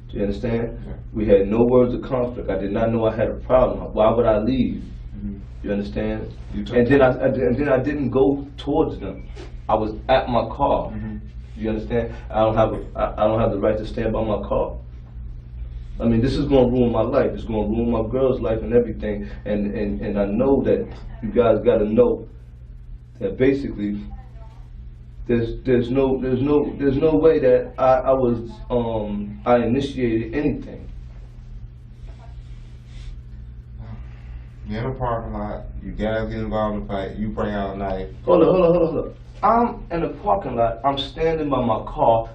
Speaker 3: Do you understand?
Speaker 2: Yeah.
Speaker 3: We had no words of conflict. I did not know I had a problem. Why would I leave?
Speaker 2: Mm-hmm.
Speaker 3: You understand?
Speaker 2: You took
Speaker 3: And then
Speaker 2: time.
Speaker 3: I didn't go towards them. I was at my car.
Speaker 2: Mm-hmm.
Speaker 3: You understand? I don't have the right to stand by my car. I mean, this is going to ruin my life. It's going to ruin my girl's life and everything. And I know that you guys got to know that basically there's no way that I initiated anything.
Speaker 2: You're in a parking lot. You guys get involved in the fight. You bring out a knife.
Speaker 3: Hold up. I'm in the parking lot. I'm standing by my car.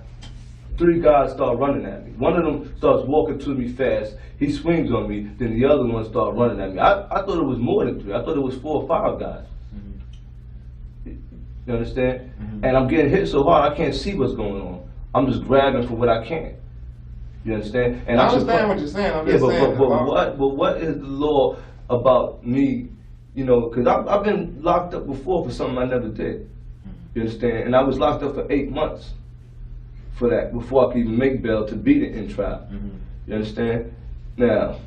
Speaker 3: 3 guys start running at me. One of them starts walking to me fast. He swings on me. Then the other one starts running at me. I thought it was more than 3. I thought it was 4 or 5 guys. You understand?
Speaker 2: Mm-hmm.
Speaker 3: And I'm getting hit so hard I can't see what's going on. I'm just grabbing for what I can. You understand? And
Speaker 2: I understand what you're saying. I'm just saying.
Speaker 3: But what is the law about me? You know, because I've been locked up before for something I never did. You understand? And I was locked up for 8 months for that before I could even make bail to beat it in trial.
Speaker 2: Mm-hmm.
Speaker 3: You understand? Now,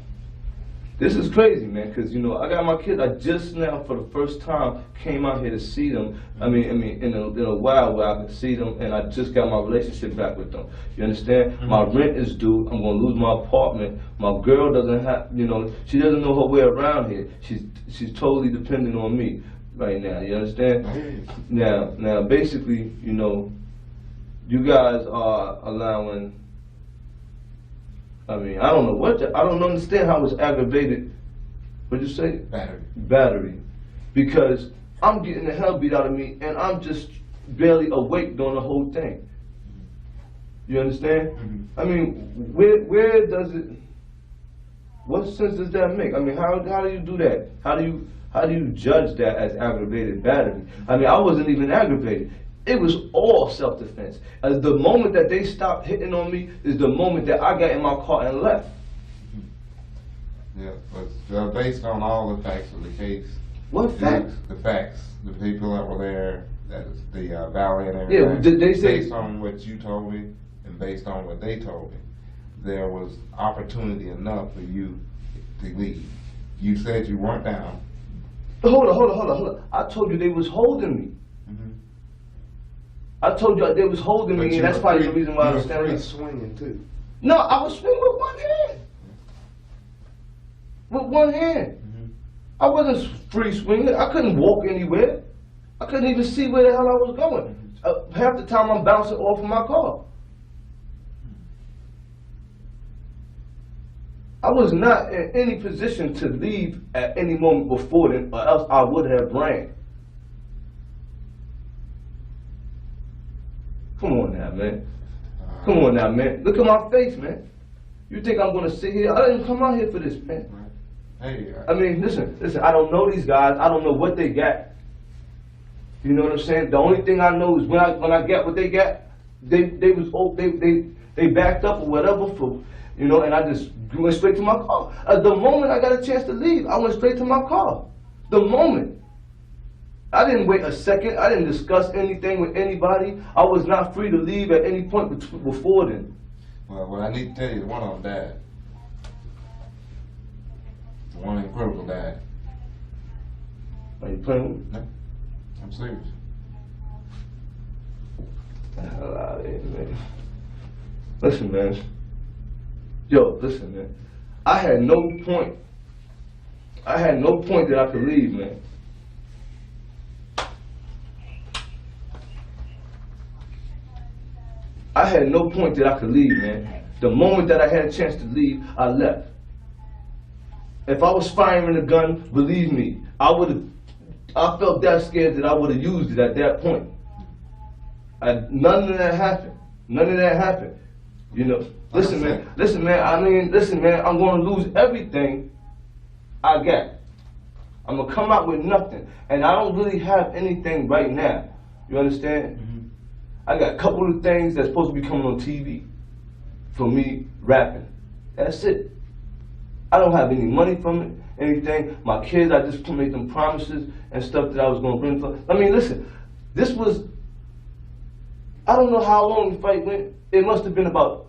Speaker 3: this is crazy, man, because, you know, I got my kids. I just now, for the first time, came out here to see them. I mean, in a while where I could see them, and I just got my relationship back with them. You understand? Mm-hmm. My rent is due. I'm going to lose my apartment. My girl doesn't have, you know, she doesn't know her way around here. She's totally dependent on me right now. You understand?
Speaker 2: Mm-hmm.
Speaker 3: Now, basically, you know, you guys are allowing. I mean, I don't know I don't understand how it's aggravated. What'd you say? Battery. Because I'm getting the hell beat out of me and I'm just barely awake during the whole thing. You understand?
Speaker 2: Mm-hmm.
Speaker 3: I mean, where does it, what sense does that make? I mean, how do you do that? How do you judge that as aggravated battery? I mean, I wasn't even aggravated. It was all self-defense. The moment that they stopped hitting on me is the moment that I got in my car and left.
Speaker 2: Yeah, but based on all the facts of the case.
Speaker 3: What facts?
Speaker 2: The facts. The people that were there, that is the valley and everything.
Speaker 3: Yeah, did they say?
Speaker 2: Based on what you told me and based on what they told me, there was opportunity enough for you to leave. You said you weren't down.
Speaker 3: Hold on. I told you they was holding me. I told you they was holding me, and that's probably the reason why I was standing
Speaker 2: free
Speaker 3: up.
Speaker 2: swinging too.
Speaker 3: No, I was swinging with one hand. With one hand. I wasn't free swinging. I couldn't walk anywhere. I couldn't even see where the hell I was going. Half the time I'm bouncing off of my car. I was not in any position to leave at any moment before then, or else I would have ran. Come on now, man. Come on now, man. Look at my face, man. You think I'm gonna sit here? I didn't come out here for this, man.
Speaker 2: Hey,
Speaker 3: I mean, listen. I don't know these guys. I don't know what they got. You know what I'm saying? The only thing I know is when I got what they got, they backed up or whatever for, you know, and I just went straight to my car. The moment I got a chance to leave, I went straight to my car. The moment. I didn't wait a second. I didn't discuss anything with anybody. I was not free to leave at any point before then.
Speaker 2: Well, what I need to tell you is one of them died. The one in Critical died.
Speaker 3: Are you playing with me?
Speaker 2: No, I'm serious.
Speaker 3: Hey, man. Listen, man. Yo, listen, man. I had no point that I could leave, man. I had no point that I could leave, man. The moment that I had a chance to leave, I left. If I was firing a gun, believe me, I felt that scared that I would have used it at that point. None of that happened. None of that happened. You know, listen, man, I'm going to lose everything I got. I'm going to come out with nothing. And I don't really have anything right now. You understand? Mm-hmm. I got a couple of things that's supposed to be coming on TV for me rapping. That's it. I don't have any money from it, anything. My kids, I just made them promises and stuff that I was going to bring for. I mean, listen, this was, I don't know how long the fight went. It must have been about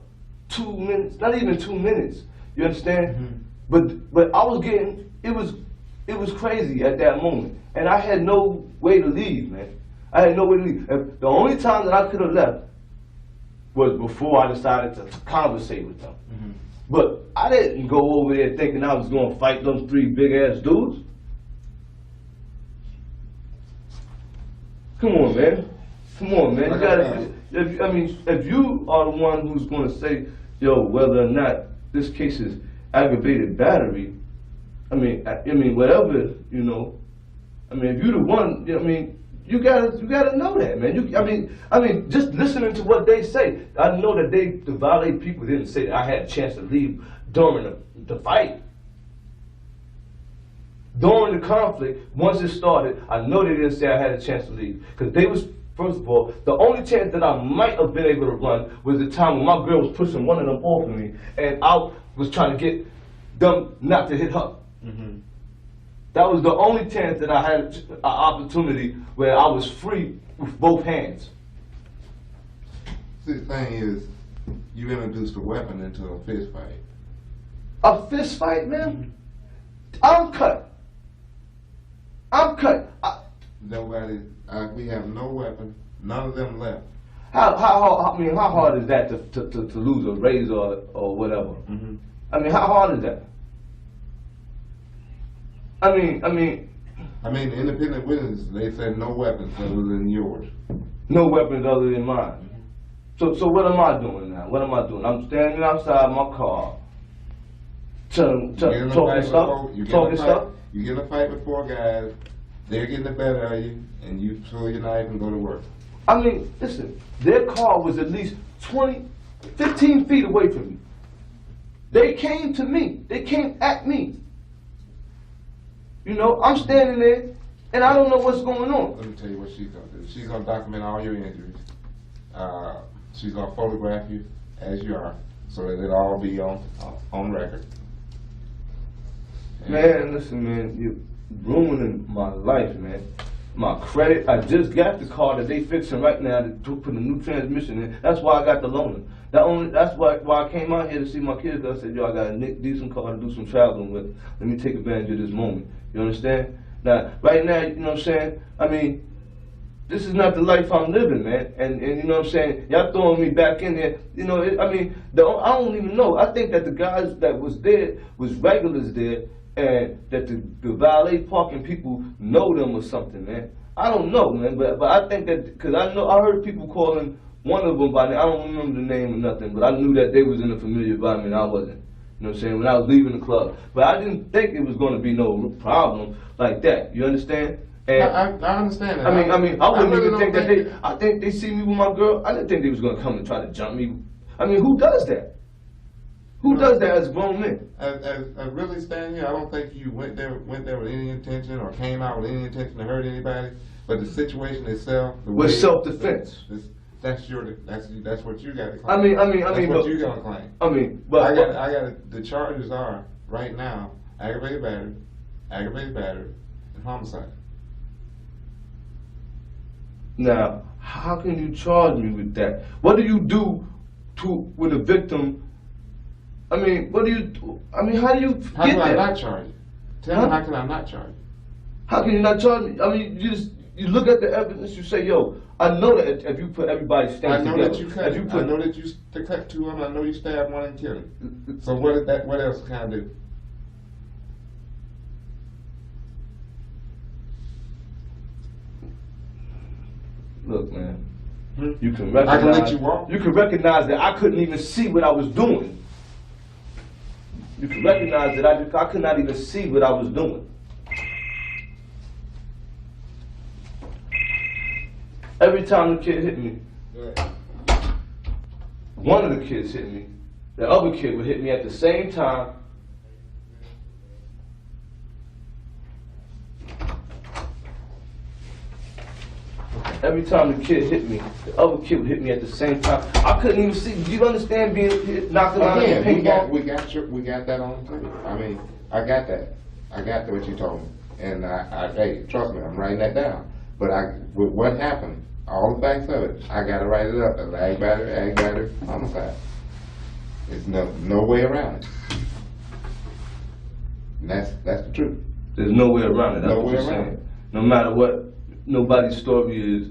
Speaker 3: 2 minutes, not even 2 minutes. You understand? Mm-hmm. But I was getting, it was crazy at that moment. And I had no way to leave, man. I had no way to leave. And the only time that I could have left was before I decided to conversate with them. Mm-hmm. But I didn't go over there thinking I was going to fight those 3 big-ass dudes. Come on, man. Come on, man. You gotta, if you are the one who's going to say, yo, whether or not this case is aggravated battery, I mean, whatever, you know. I mean, if you're the one, I mean, you gotta know that, man. I mean, just listening to what they say, I know that the violate people didn't say that I had a chance to leave during the fight. During the conflict, once it started, I know they didn't say I had a chance to leave. Because they was, first of all, the only chance that I might have been able to run was the time when my girl was pushing one of them off of me, and I was trying to get them not to hit her. Mm-hmm. That was the only chance that I had an opportunity where I was free with both hands.
Speaker 2: See, the thing is, you introduced a weapon into a fist fight.
Speaker 3: A fist fight, man? I'm cut. I'm cut.
Speaker 2: Nobody, we have no weapon, none of them left.
Speaker 3: How hard is that to lose a razor or whatever? Mm-hmm. I mean, how hard is that? I mean,
Speaker 2: the independent witnesses, they said no weapons other than yours.
Speaker 3: No weapons other than mine. So what am I doing now? What am I doing? I'm standing outside my car, talking stuff.
Speaker 2: You get in a fight with 4 guys, they're getting the better of you, and you pull your knife and go to work.
Speaker 3: I mean, listen, their car was at least 15 feet away from me. They came to me. They came at me. You know, I'm standing there, and I don't know what's going on.
Speaker 2: Let me tell you what she's going to do. She's going to document all your injuries. She's going to photograph you as you are, so that it'll all be on record. And
Speaker 3: man, listen, man, you're ruining my life, man. My credit, I just got the car that they fixing right now to put a new transmission in. That's why I got the loaner. That's why I came out here to see my kids. I said, yo, I got a decent car to do some traveling with. Let me take advantage of this moment. You understand? Now, right now, you know what I'm saying? I mean, this is not the life I'm living, man. And you know what I'm saying? Y'all throwing me back in there. You know, I don't even know. I think that the guys that was there was regulars there, and that the valet parking people know them or something, man. I don't know, man, but I think that, because I heard people calling one of them by name. I don't remember the name or nothing, but I knew that they was in a familiar environment. I wasn't. You know what I'm saying? When I was leaving the club. But I didn't think it was going to be no problem like that. You understand? And
Speaker 2: I understand that.
Speaker 3: I mean, I wouldn't even think that I think they see me with my girl. I didn't think they was going to come and try to jump me. I mean, who does that? Who does that as grown men?
Speaker 2: As really standing here, I don't think you went there with any intention or came out with any intention to hurt anybody. But the situation itself,
Speaker 3: was self-defense.
Speaker 2: That's what you got to claim.
Speaker 3: That's
Speaker 2: what you got to claim.
Speaker 3: I mean, but
Speaker 2: the charges are right now aggravated battery, and homicide.
Speaker 3: Now, how can you charge me with that? What do you do with a victim? I mean, what do you do? I mean, how do you
Speaker 2: How can I not charge you? Tell me, how can I not charge you?
Speaker 3: How can you not charge me? I mean, you look at the evidence, you say, yo, I know that if you put everybody's things
Speaker 2: I know
Speaker 3: together,
Speaker 2: that you cut.
Speaker 3: if you put,
Speaker 2: I know that you cut 2 of them. I know you stabbed one and killed him. So what did that? What else can I do?
Speaker 3: look, man,
Speaker 2: Hmm?
Speaker 3: you can
Speaker 2: I can
Speaker 3: recognize.
Speaker 2: let you walk.
Speaker 3: You can recognize that I couldn't even see what I was doing. You can recognize that I could not even see what I was doing. Every time the kid hit me, one of the kids hit me, the other kid would hit me at the same time. Every time the kid hit me, the other kid would hit me at the same time. I couldn't even see. Do you understand being knocked around like a ping pong?
Speaker 2: we got that on tape. I mean, I got that. I got what you told me, and hey, trust me, I'm writing that down. But with what happened, all the facts of it, I gotta write it up as ag battery, homicide. There's no way around it. And that's the truth.
Speaker 3: There's no way around it. That's
Speaker 2: No
Speaker 3: what
Speaker 2: way
Speaker 3: you're
Speaker 2: around
Speaker 3: saying.
Speaker 2: it.
Speaker 3: No matter what nobody's story is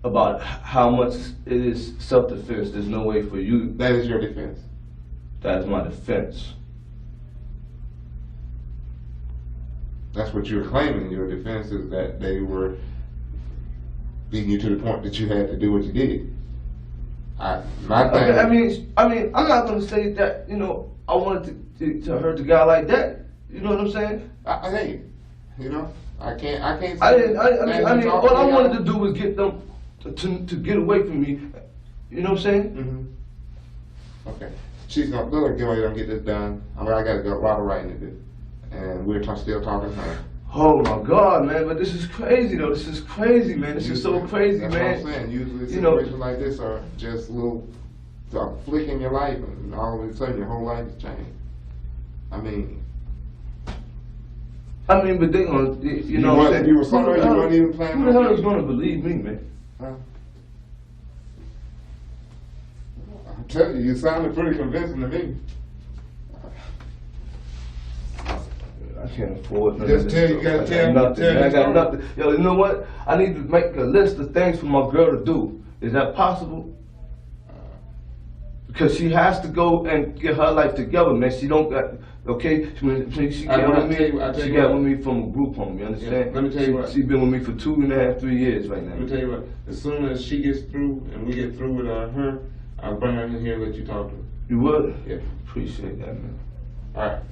Speaker 3: about how much it is self-defense, there's no way for you.
Speaker 2: That is your defense.
Speaker 3: That is my defense.
Speaker 2: That's what you're claiming. Your defense is that they were beating you to the point that you had to do what you did. My thing.
Speaker 3: I mean, I'm not gonna say that. I wanted to hurt the guy like that. You know what I'm saying?
Speaker 2: Hey, I can't say.
Speaker 3: I mean, all I wanted to do was get them to get away from me. You know what I'm saying?
Speaker 2: Mm-hmm. Okay. She's gonna get ready to get this done. I got a lot of writing to do, and we're still talking to her.
Speaker 3: Oh my God, man! But this is crazy, though. This is crazy, man. This is so crazy,
Speaker 2: That's
Speaker 3: man.
Speaker 2: what I'm saying. Usually situations like this are just little flick in your life, and all of a sudden your whole life has changed. I mean,
Speaker 3: but they gonna, you know what I'm saying?
Speaker 2: You were sorry, you weren't even planning.
Speaker 3: Who the hell is gonna believe me, man?
Speaker 2: Huh? I'm telling you, you sounded pretty convincing to me.
Speaker 3: I can't afford nothing.
Speaker 2: Just tell you gotta tell
Speaker 3: nothing.
Speaker 2: tell
Speaker 3: I got
Speaker 2: me.
Speaker 3: nothing. Yo, you know what? I need to make a list of things for my girl to do. Is that possible? Because she has to go and get her life together, man. She don't got, okay? She got with me from a group home, you understand?
Speaker 2: Yeah, let me tell you what.
Speaker 3: She's been with me for 2.5, 3 years right now.
Speaker 2: Let me tell you what. As soon as she gets through and we get through with her, I'll bring her in here and let you talk to her.
Speaker 3: You would?
Speaker 2: Yeah.
Speaker 3: Appreciate that, man.
Speaker 2: All right.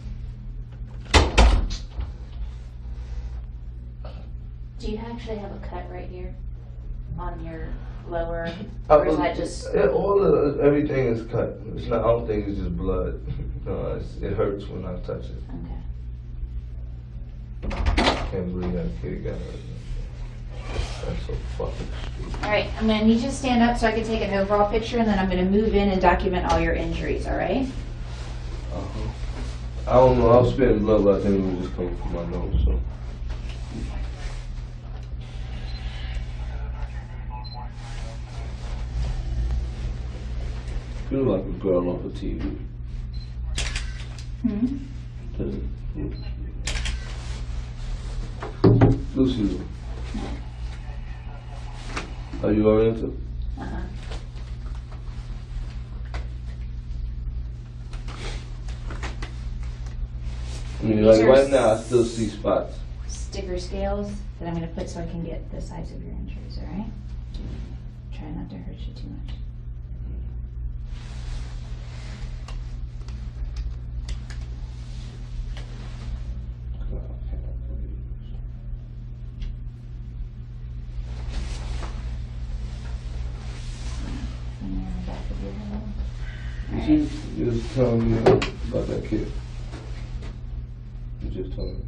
Speaker 5: Do you actually have a cut right here on your lower, or is that just?
Speaker 3: Everything is cut. It's not. I don't think it's just blood. No, it hurts when I touch it.
Speaker 5: Okay.
Speaker 3: Can't believe that kid got hurt. That's so fucking stupid.
Speaker 5: All right, I'm gonna need you to stand up so I can take an overall picture, and then I'm gonna move in and document all your injuries. All right?
Speaker 3: I don't know. I was spitting blood, but I think it was just coming from my nose. So. Feel like a girl off of TV. Lucy, are you oriented?
Speaker 5: Uh-huh.
Speaker 3: I mean, like right now, I still see spots.
Speaker 5: Sticker scales that I'm gonna put so I can get the size of your injuries. All right? Try not to hurt you too much.
Speaker 3: You just telling me about that kid. You just telling me.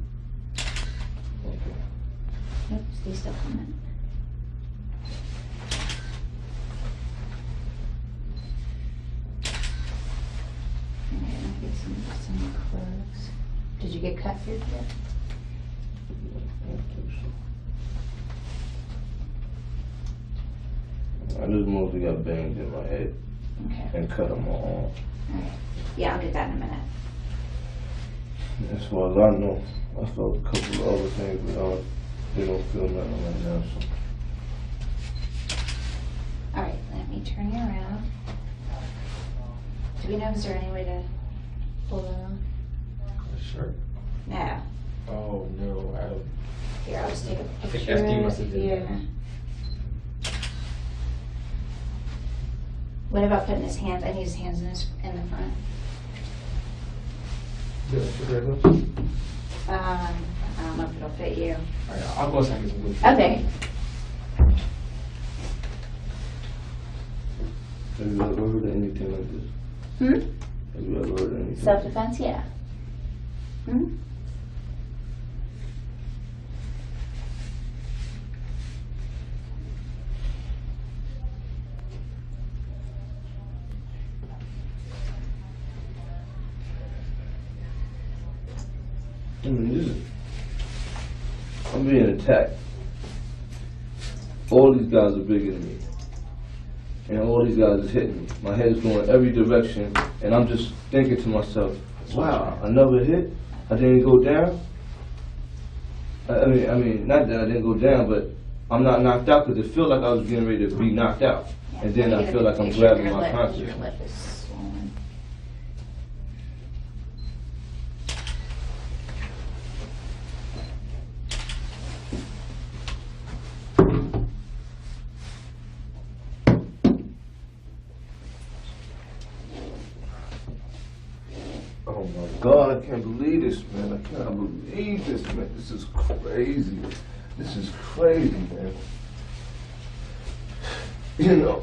Speaker 3: Okay.
Speaker 5: Yep, stay still for a minute. I'm gonna get some clothes. Did you get cut here today?
Speaker 3: I just mostly got bangs in my head
Speaker 5: Okay.
Speaker 3: and cut on my arm.
Speaker 5: All right. Yeah, I'll get that in a minute.
Speaker 3: As far as I know, I felt a couple of other things, but They don't feel nothing right now, so.
Speaker 5: All right, let me turn you around. Do we know, is there any way to pull it on?
Speaker 6: Sure.
Speaker 5: No.
Speaker 6: Oh no, I don't.
Speaker 5: Here, I'll just take a
Speaker 6: I think
Speaker 5: picture.
Speaker 6: SD must have did
Speaker 5: Yeah. What about putting his hands? I need his hands in the front.
Speaker 6: Yeah, sure, it is.
Speaker 5: I don't know if it'll fit you.
Speaker 6: Alright, I'll go second.
Speaker 5: Okay.
Speaker 3: Have you ever heard of anything like this?
Speaker 5: Hmm?
Speaker 3: Have you ever heard of anything?
Speaker 5: Self-defense, yeah. Hmm?
Speaker 3: I mean, this is, I'm being attacked. All these guys are bigger than me. And all these guys is hitting me. My head is going every direction, and I'm just thinking to myself, wow, another hit? I didn't go down? I mean, not that I didn't go down, but I'm not knocked out because it feels like I was getting ready to be knocked out. And then I feel like I'm grabbing my
Speaker 5: Your
Speaker 3: consciousness.
Speaker 5: lip is swollen.
Speaker 3: Oh my God, I can't believe this, man. I cannot believe this, man. This is crazy. This is crazy, man. You know,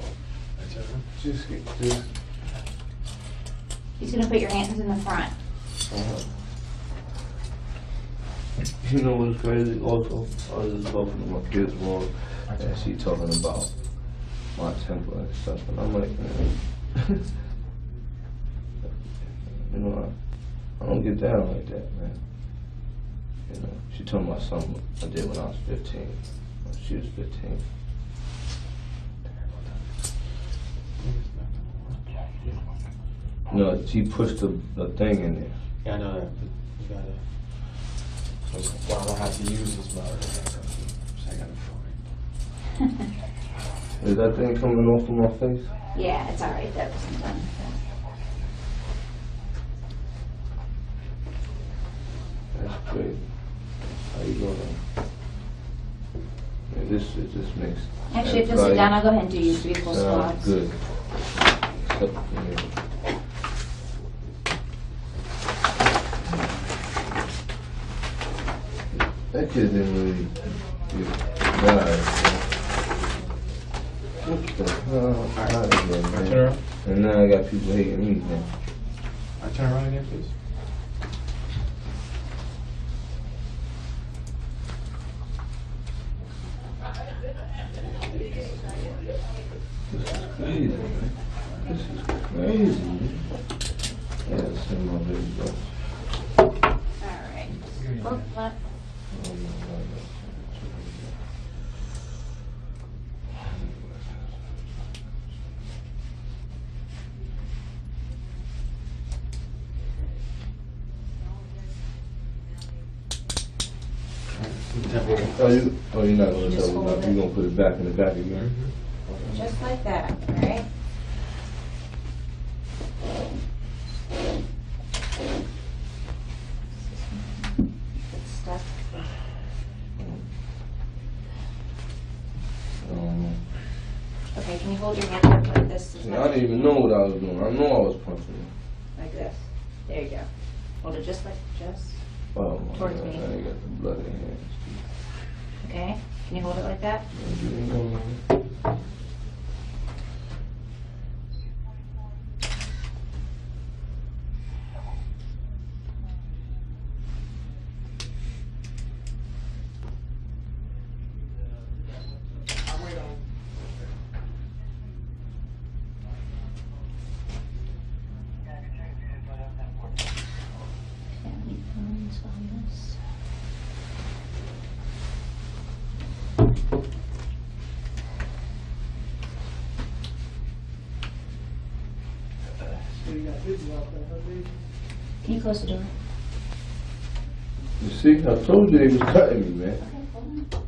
Speaker 3: just get this.
Speaker 5: He's gonna put your hands in the front.
Speaker 3: You know what's crazy also? I was just talking to my kids mom, and she talking about my temper and stuff, and I'm like, man, you know, I don't get down like that, man. You know, she told me about something I did when I was 15. When she was 15. No, she pushed the thing in there.
Speaker 6: Yeah, I know that. But you gotta. So while I have to use this motor, I gotta find.
Speaker 3: Is that thing coming off of my face?
Speaker 5: Yeah, it's all right. That wasn't done.
Speaker 3: That's crazy. How you doing? Yeah, this makes.
Speaker 5: Actually, if you'll sit down, I'll go ahead and do your 3 full squats.
Speaker 3: Good. Except for me. That kid didn't really die. What the hell?
Speaker 6: I turn around.
Speaker 3: And now I got people hating me, man.
Speaker 6: I turn around again, please.
Speaker 3: This is crazy, man. This is crazy, man. Yeah, let's send my baby go.
Speaker 5: All right. Look left.
Speaker 3: Oh, you're not gonna
Speaker 5: Just
Speaker 3: tell me
Speaker 5: hold
Speaker 3: nothing. You're gonna put it back in the back again.
Speaker 5: Just like that, all right? Stuff. Okay, can you hold your hand up like this?
Speaker 3: See, I didn't even know what I was doing. I know I was punching.
Speaker 5: Like this. There you go. Hold it just like,
Speaker 3: Oh my
Speaker 5: Towards
Speaker 3: God,
Speaker 5: me.
Speaker 3: I ain't got the blood in hands.
Speaker 5: okay? Can you hold it like that? Family phones on this. Can you close the door?
Speaker 3: You see, I told you they was cutting me, man.
Speaker 5: Okay, hold on.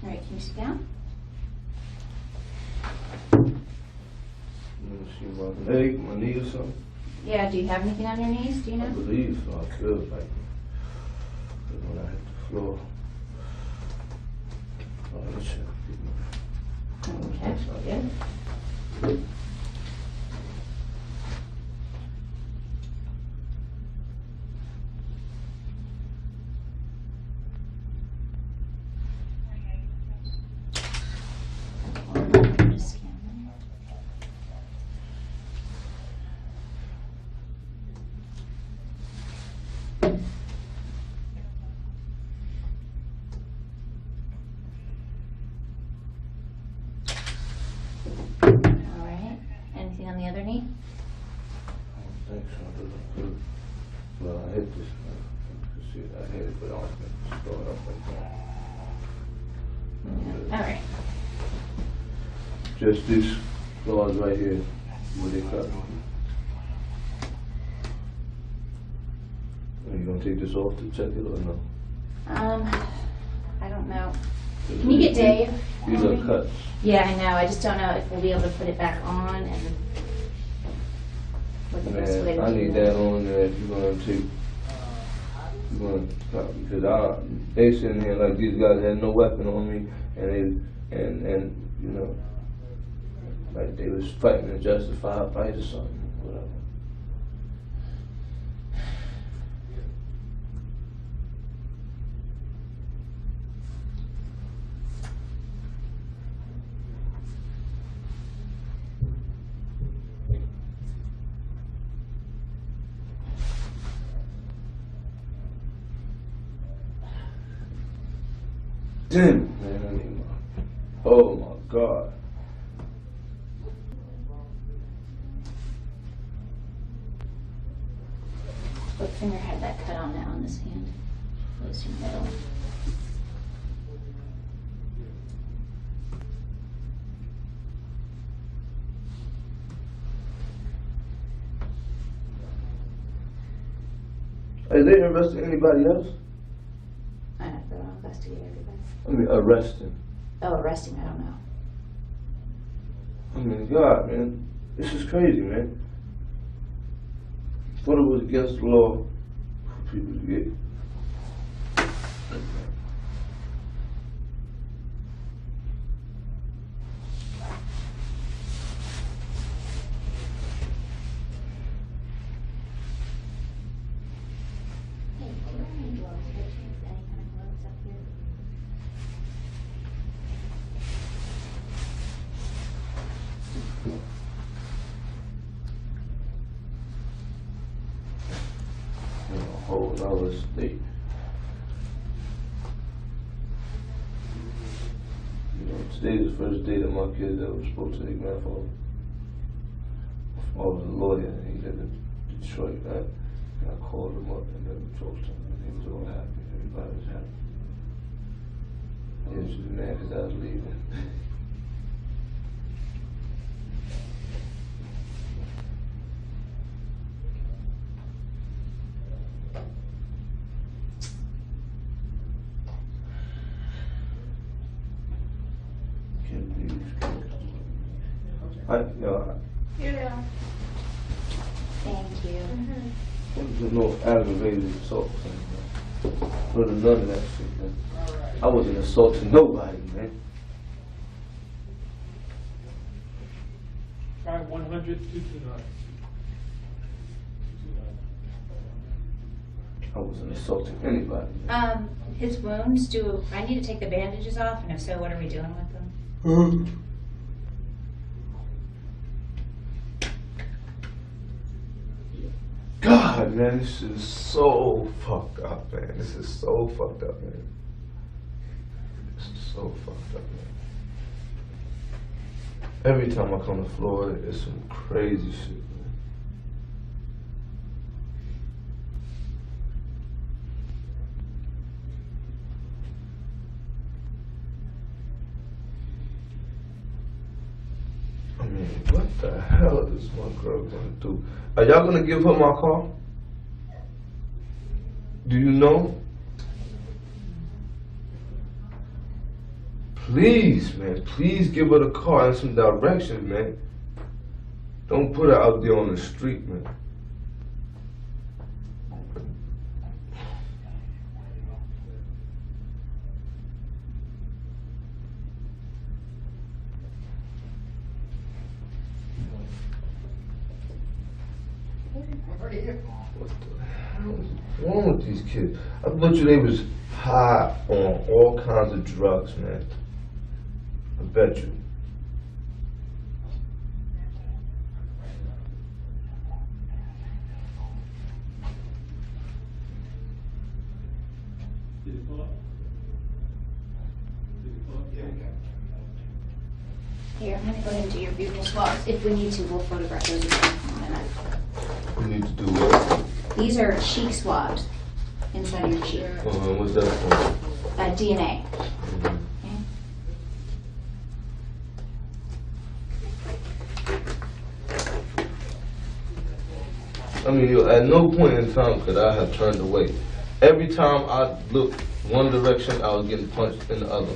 Speaker 5: All right, can you sit down?
Speaker 3: Let me see my leg, my knee or something.
Speaker 5: Yeah, do you have anything on your knees? Do you
Speaker 3: I
Speaker 5: know?
Speaker 3: believe so. I feel like when I hit the floor. Oh, let's check.
Speaker 5: Okay, good. Alright, anything on the other knee?
Speaker 3: I don't think so. Well, I hit this. See, I hit it, but I don't think it's going up like that.
Speaker 5: Alright,
Speaker 3: Just these claws right here, where they cut. Are you gonna take this off to check it or no?
Speaker 5: I don't know. Can you get Dave?
Speaker 3: These are cuts.
Speaker 5: Yeah, I know, I just don't know if we'll be able to put it back on and what the best way
Speaker 3: Man,
Speaker 5: to
Speaker 3: I
Speaker 5: do
Speaker 3: need that on there if you're gonna take, you're gonna cut, because they sitting here like these guys had no weapon on me, and you know, like they was fighting a justified fight or something, whatever. Damn it, man, I need my, oh my God.
Speaker 5: What finger had that cut on now on this hand? Was your middle.
Speaker 3: Are they arresting anybody else?
Speaker 5: I have to investigate everybody.
Speaker 3: I mean, arresting.
Speaker 5: Oh, arresting, I don't know.
Speaker 3: I mean, God, man, this is crazy, man. Thought it was against the law for people to get.
Speaker 5: Hey, do you have any gloves? By chance, any kind of gloves up here?
Speaker 3: In a whole other state. You know, today's the first day that my kids ever spoke to their grandfather. I was a lawyer and he lived in Detroit, right? And I called him up and then we talked to him and he was all happy. Everybody was happy. He was just mad because I was leaving. Can't believe
Speaker 5: Yeah. Thank you.
Speaker 3: there's no aggravated assault. None of that shit, man. I wasn't assaulting nobody, man.
Speaker 6: 5100-229.
Speaker 3: I wasn't assaulting anybody. Man.
Speaker 5: His wounds, do I need to take the bandages off? And if so, what are we doing with them?
Speaker 3: God, man, this is so fucked up, man. This is so fucked up, man. This is so fucked up, man. Every time I come to Florida, it's some crazy shit, man. I mean, what the hell is my girl gonna do? Are y'all gonna give her my car? Do you know? Please, man, please give her the car and some directions, man. Don't put her out there on the street, man. What the hell is wrong with these kids? I bet you they was high on all kinds of drugs, man. I bet you.
Speaker 5: Here, I'm gonna go ahead and do your butyl swabs. If we need to, we'll photograph those again in a minute.
Speaker 3: We need to do what?
Speaker 5: These are cheek swabs inside of your cheek.
Speaker 3: What's that for?
Speaker 5: DNA.
Speaker 3: I mean, at no point in time could I have turned away. Every time I looked one direction, I was getting punched in the other.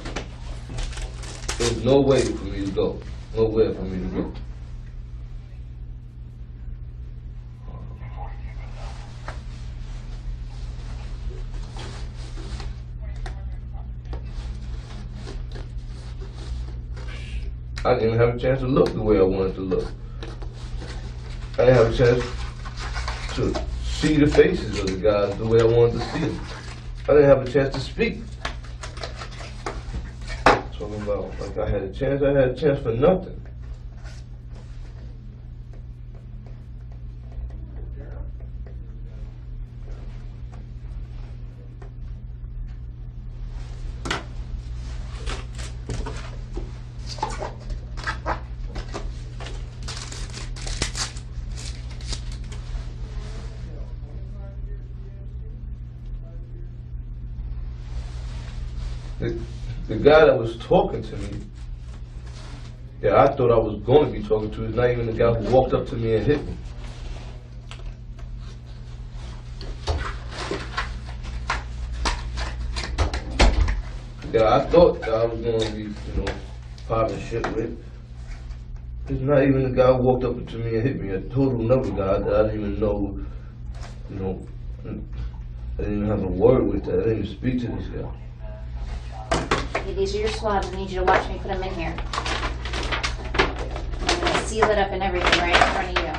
Speaker 3: There was no way for me to go. Nowhere for me to go. I didn't even have a chance to look the way I wanted to look. I didn't have a chance to see the faces of the guys the way I wanted to see them. I didn't have a chance to speak. Talking about like I had a chance for nothing. The guy that was talking to me, that I thought I was going to be talking to, is not even the guy who walked up to me and hit me. Yeah, I thought that I was going to be, popping shit with. It's not even the guy who walked up to me and hit me. A total another guy that I didn't even know, I didn't even have a word with that. I didn't even speak to this guy.
Speaker 5: Okay, these are your swabs. I need you to watch me put them in here. I'm going to seal it up and everything right in front of you.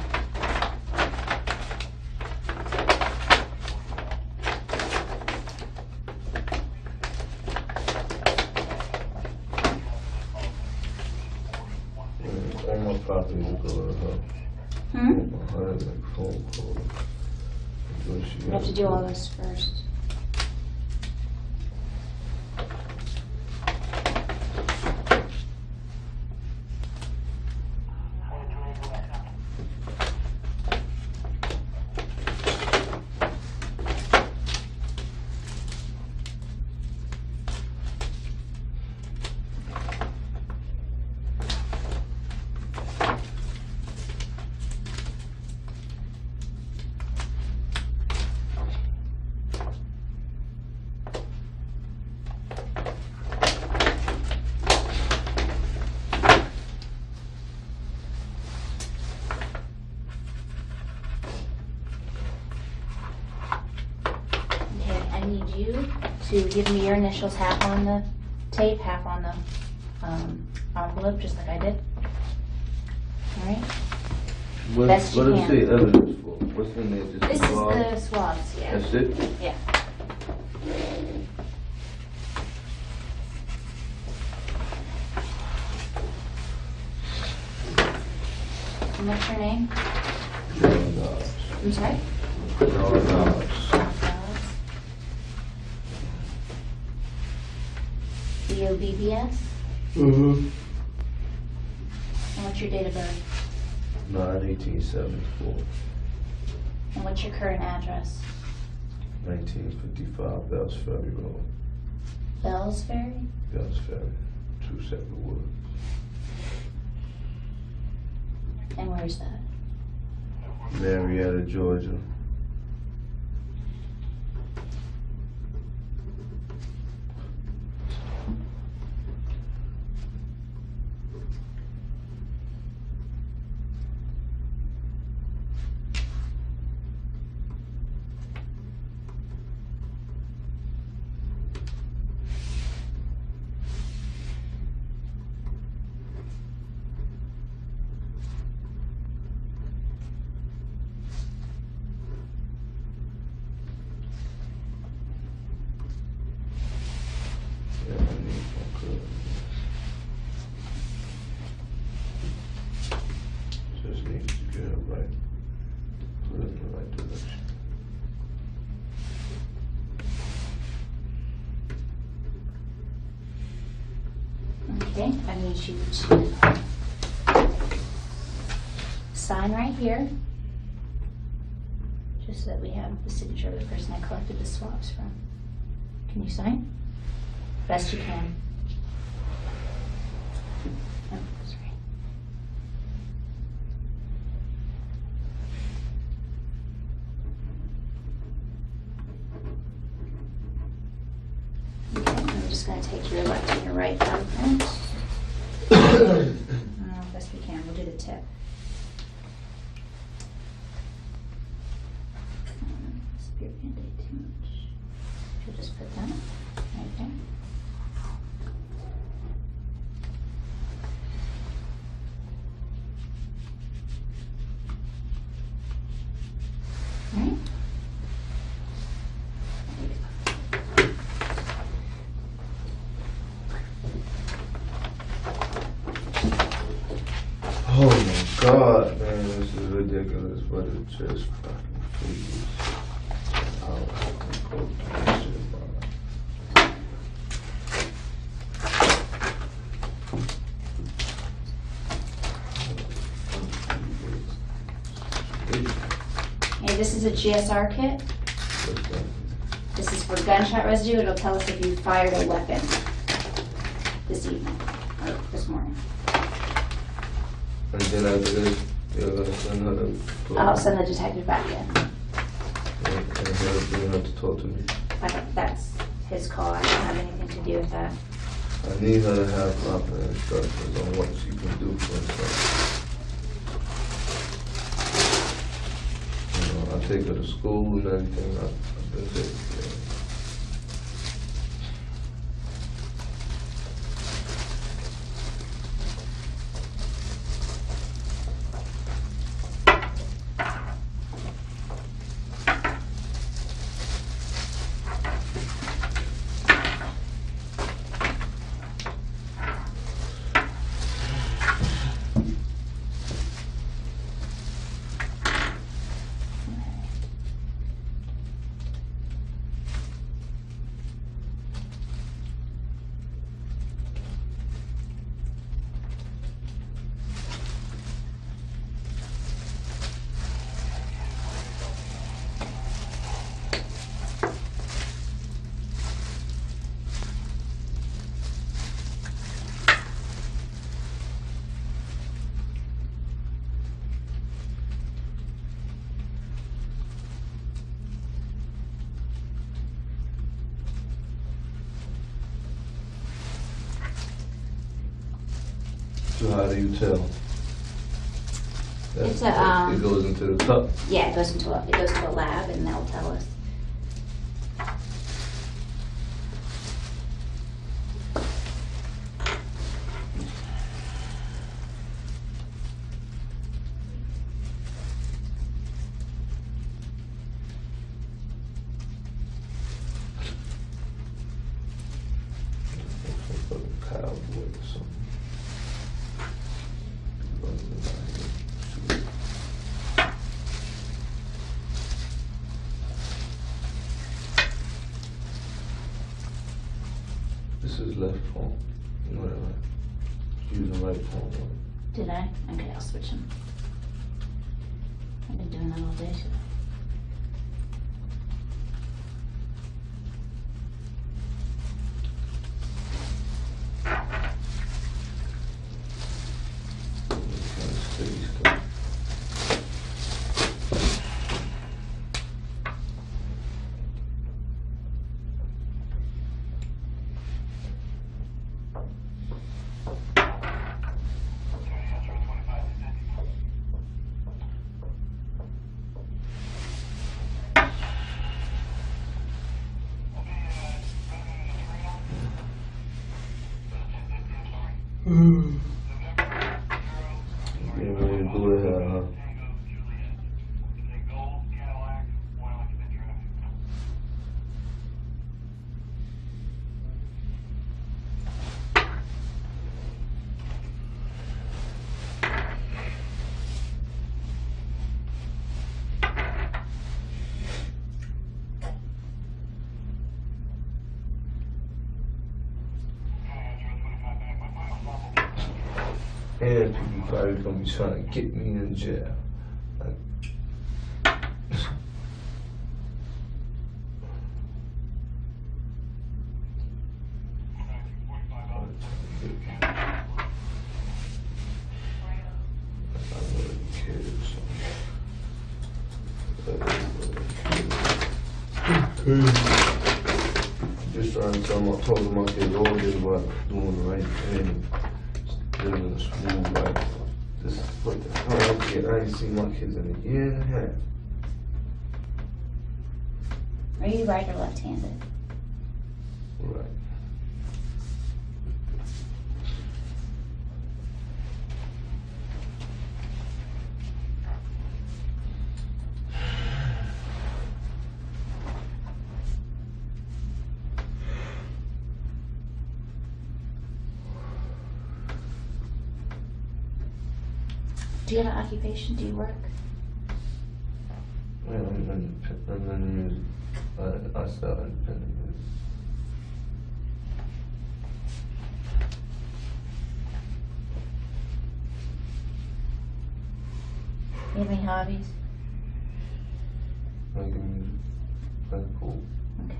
Speaker 3: All my property will go to her. I had like phone calls.
Speaker 5: You have to do all this first. I need you to give me your initials, half on the tape, half on the envelope, just like I did. All right?
Speaker 3: What
Speaker 5: Best
Speaker 3: does
Speaker 5: you
Speaker 3: it
Speaker 5: can.
Speaker 3: say evidence for? What's in there? Just
Speaker 5: This is
Speaker 3: swab?
Speaker 5: the swabs, yeah.
Speaker 3: That's it?
Speaker 5: Yeah. And what's your name?
Speaker 3: John Dobbs.
Speaker 5: I'm sorry?
Speaker 3: John Dobbs.
Speaker 5: B-O-B-B-S?
Speaker 3: Mm-hmm.
Speaker 5: And what's your date of birth?
Speaker 3: 9/1874.
Speaker 5: And what's your current address?
Speaker 3: 1955 Bells Ferry Road.
Speaker 5: Bells Ferry?
Speaker 3: Bells Ferry. 2 separate words.
Speaker 5: And where's that?
Speaker 3: Marietta, Georgia.
Speaker 5: Okay, I need you to sign right here, just so that we have the signature of the person I collected the swabs from. Can you sign? Best you can. Oh, sorry. Okay, I'm just going to take your left and your right thumbprint. Best we can. We'll do the tip. Spear Band-Aid too much. Should just put that right there. All right.
Speaker 3: Oh my God, man, this is ridiculous, but it just fucking please. I'll have to go to this shit, bro.
Speaker 5: Hey, this is a GSR kit. This is for gunshot residue. It'll tell us if you fired a weapon this evening or this morning.
Speaker 3: And then after this, you're gonna send her to
Speaker 5: I'll send the detective back in.
Speaker 3: and he'll have to talk to me.
Speaker 5: That's his call. I don't have anything to do with that.
Speaker 3: I need her to have proper instructions on what she can do for herself. You know, I take her to school and everything. I've been taking care of her. So how do you tell?
Speaker 5: It's a,
Speaker 3: It goes into the cup.
Speaker 5: Yeah, it goes to a lab and they'll tell us.
Speaker 3: Cowboy or something. This is left phone. You know that, right? Using right phone. Right?
Speaker 5: Did I? Okay, I'll switch them. I've been doing that all day today.
Speaker 3: You ready to do it, huh? and people probably gonna be trying to get me in jail. Just trying to tell my, told my kids all this about doing the right thing, living a smooth life. This is what the hell I'm getting. I ain't seen my kids in a year and a half.
Speaker 5: Are you right or left-handed?
Speaker 3: Right.
Speaker 5: Do you have an occupation? Do you work?
Speaker 3: Well, I'm in music. I sell independent music.
Speaker 5: You have any hobbies?
Speaker 3: Making music. That's cool.
Speaker 5: Okay.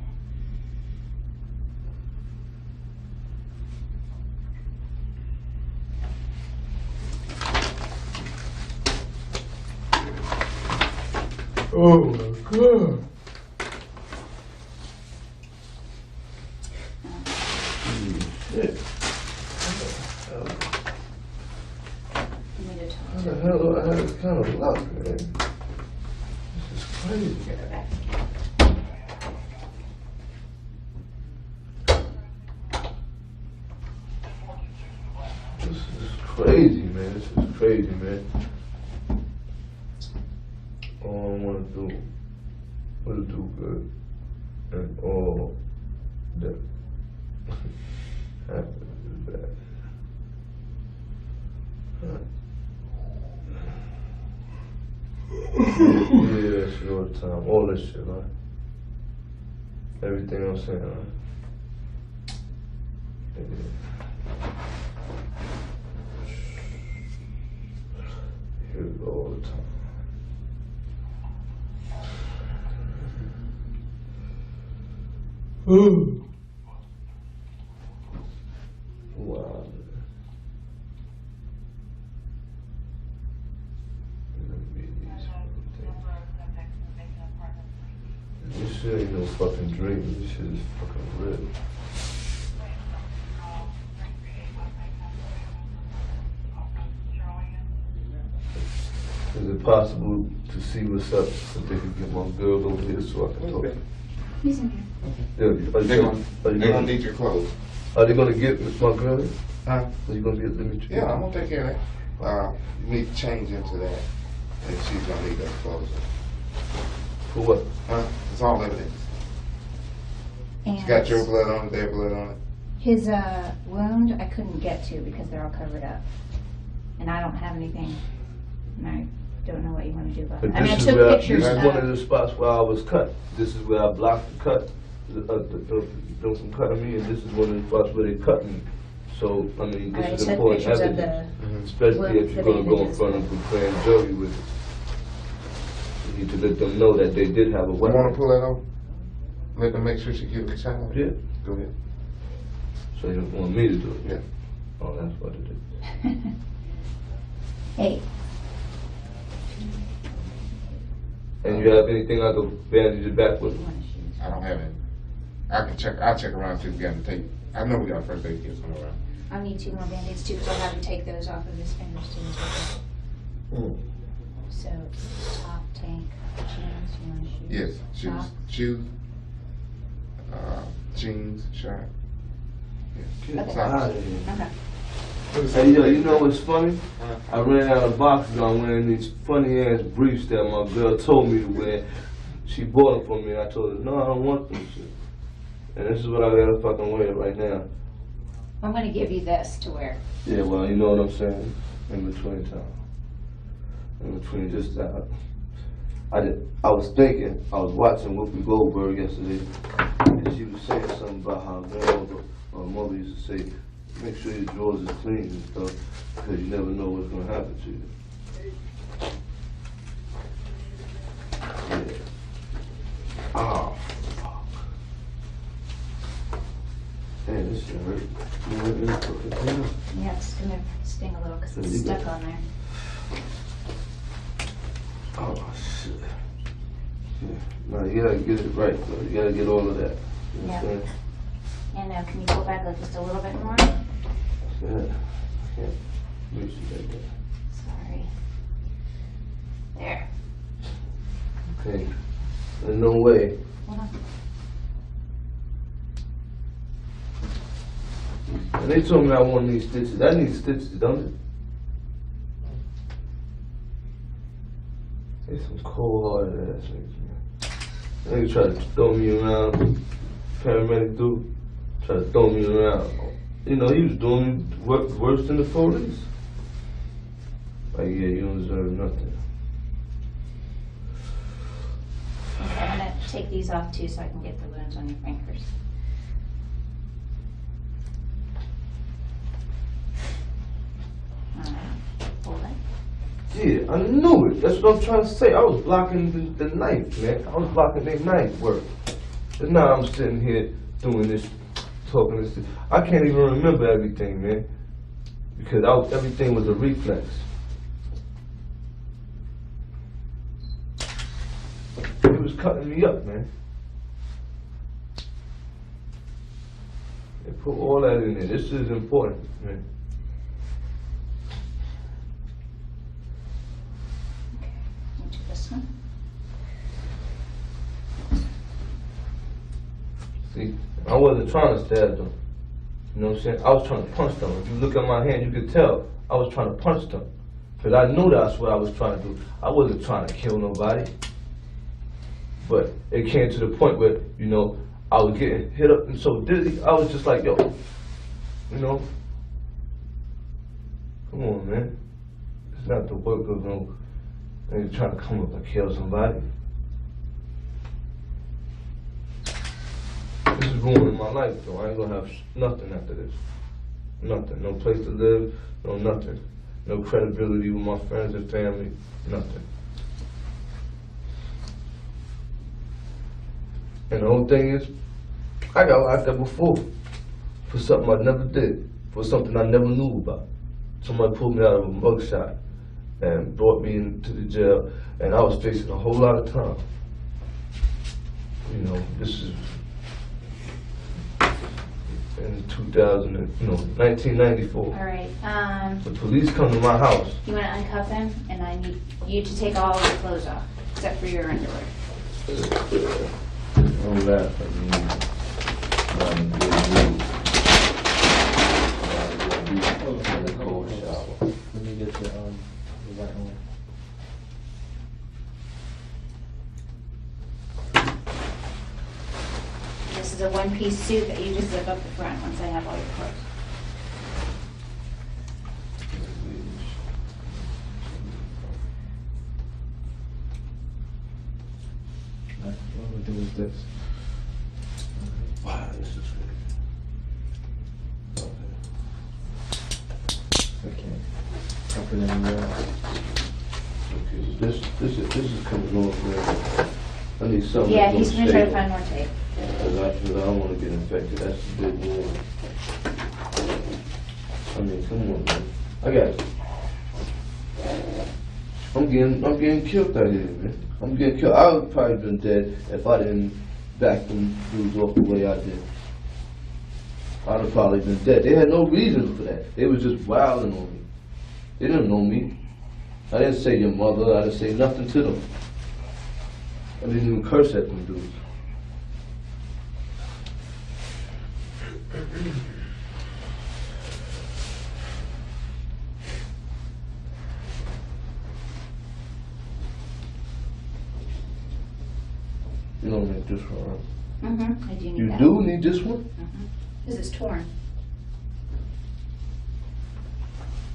Speaker 3: Oh my God. Shit.
Speaker 5: You need to talk
Speaker 3: How
Speaker 5: to
Speaker 3: the hell do I have this kind of luck, man? This is crazy. This is crazy, man. This is crazy, man. All I want to do is do good, and all that happens is bad. Yeah, that shit all the time. All this shit, right? Everything I'm saying, right? Yeah. Here we go all the time. Wow. This shit ain't no fucking dream. This shit is fucking real. Is it possible to see what's up so they can get my girls over here so I can talk?
Speaker 5: He's in here.
Speaker 3: Yeah,
Speaker 2: They're gonna need your clothes.
Speaker 3: Are they gonna get my girl?
Speaker 2: Huh?
Speaker 3: Are you gonna get them?
Speaker 2: Yeah, I'm gonna take care of that. You need to change into that, and she's gonna need those clothes.
Speaker 3: For what?
Speaker 2: Huh? It's all evidence.
Speaker 5: And
Speaker 2: It's got your blood on it, their blood on it.
Speaker 5: his wound I couldn't get to because they're all covered up. And I don't have anything. And I don't know what you want to do about it.
Speaker 3: But
Speaker 5: I mean, I
Speaker 3: this is
Speaker 5: took
Speaker 3: where
Speaker 5: pictures
Speaker 3: this is
Speaker 5: of
Speaker 3: one of the spots where I was cut. This is where I blocked the cut. Them from cutting me, and this is one of the spots where they cut me. So I mean,
Speaker 5: I
Speaker 3: this is
Speaker 5: took
Speaker 3: important
Speaker 5: pictures of
Speaker 3: evidence,
Speaker 5: the
Speaker 3: especially if you're gonna go in front of the grand jury with it. You need to let them know that they did have a
Speaker 2: You wanna
Speaker 3: weapon.
Speaker 2: pull that over? Let them make sure she gives a child.
Speaker 3: Yeah.
Speaker 2: Go ahead.
Speaker 3: So you don't want me to do it?
Speaker 2: Yeah.
Speaker 3: Oh, that's what it is.
Speaker 5: Hey,
Speaker 3: And you have anything I can bandage it back with?
Speaker 2: I don't have it. I'll check around and see if we got the tape. I know we got a first aid kit somewhere around.
Speaker 5: I'll need 2 more band-aids too, because I'll have him take those off of his fingers too.
Speaker 2: Mm.
Speaker 5: So, top, tank, jeans, you want shoes?
Speaker 2: Yes, shoes,
Speaker 5: Socks?
Speaker 2: shoes, jeans, shirt. Yeah.
Speaker 5: Okay.
Speaker 2: Socks.
Speaker 5: Okay.
Speaker 3: Hey, yo, you know what's funny? I ran out of boxes. I'm wearing these funny ass briefs that my girl told me to wear. She bought them for me, and I told her, no, I don't want them shit. And this is what I gotta fucking wear right now.
Speaker 5: I'm gonna give you this to wear.
Speaker 3: Yeah, well, you know what I'm saying? In between time. In between just I was thinking, I was watching Whoopi Goldberg yesterday, and she was saying something about how grandmother or mother used to say, make sure your drawers is clean and stuff, because you never know what's gonna happen to you. Yeah. Oh, fuck. Man, this shit hurt.
Speaker 5: Yeah, it's gonna sting a little because it's stuck on there.
Speaker 3: Oh, shit. Yeah. No, you gotta get it right, though. You gotta get all of that. You know what I'm saying?
Speaker 5: And can you pull back like just a little bit more?
Speaker 3: Yeah. I can't reach it like that.
Speaker 5: Sorry. There.
Speaker 3: Okay. There's no way.
Speaker 5: Hold on.
Speaker 3: And they told me I want these stitches. I need stitches, don't it? They some cold-hearted ass niggas, man. They try to throw me around. Paramedic dude try to throw me around. You know, he was doing worse than the police. Like, yeah, you don't deserve nothing.
Speaker 5: Okay, I'm gonna take these off too so I can get the wounds on your fingers. Hold it.
Speaker 3: Yeah, I knew it. That's what I'm trying to say. I was blocking the knife, man. I was blocking their knife work. And now I'm sitting here doing this, talking this. I can't even remember everything, man. Because everything was a reflex. It was cutting me up, man. They put all that in there. This is important, man.
Speaker 5: Into this one.
Speaker 3: See, I wasn't trying to stab them. You know what I'm saying? I was trying to punch them. If you look at my hand, you could tell I was trying to punch them. Because I knew that's what I was trying to do. I wasn't trying to kill nobody. But it came to the point where, you know, I was getting hit up and so dizzy. I was just like, yo, you know, come on, man. It's not the work of no nigga trying to come up and kill somebody. This is ruining my life, though. I ain't gonna have nothing after this. Nothing. No place to live, no nothing. No credibility with my friends and family, nothing. And the whole thing is, I got locked up before for something I never did, for something I never knew about. Somebody pulled me out of a mugshot and brought me into the jail, and I was facing a whole lot of time. You know, this is in 1994.
Speaker 5: All right.
Speaker 3: The police come to my house.
Speaker 5: You want to uncuff him, and I need you to take all of your clothes off, except for your underwear.
Speaker 3: Don't laugh at me.
Speaker 6: Let me get the right one.
Speaker 5: This is a one-piece suit that you just zip up the front once I have all your clothes.
Speaker 6: What we'll do is this.
Speaker 3: Wow, this is good.
Speaker 6: Okay. I'll put it in there.
Speaker 3: Okay, this is coming on, man. I need something.
Speaker 5: Yeah,
Speaker 3: that's
Speaker 5: he's gonna try to
Speaker 3: stable.
Speaker 5: find more tape.
Speaker 3: Cause I don't want to get infected. That's the big one. I mean, come on, man. I got it. I'm getting killed out here, man. I'm getting killed. I would probably been dead if I didn't back them dudes off the way I did. I'd have probably been dead. They had no reason for that. They was just wilding on me. They didn't know me. I didn't say your mother. I didn't say nothing to them. I didn't even curse at them dudes. You don't make this one, right?
Speaker 5: Mm-hmm. I do need
Speaker 3: You
Speaker 5: that.
Speaker 3: do need this one?
Speaker 5: Mm-hmm. This is torn.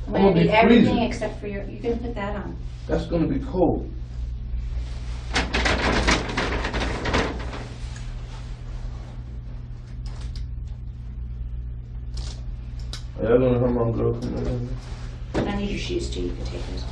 Speaker 5: I'm
Speaker 3: I'm
Speaker 5: gonna
Speaker 3: gonna be
Speaker 5: need everything
Speaker 3: freezing.
Speaker 5: except for your. You can put that on.
Speaker 3: That's gonna be cold. I Are y'all gonna have my girl come in?
Speaker 5: I need your shoes too, you can take those off.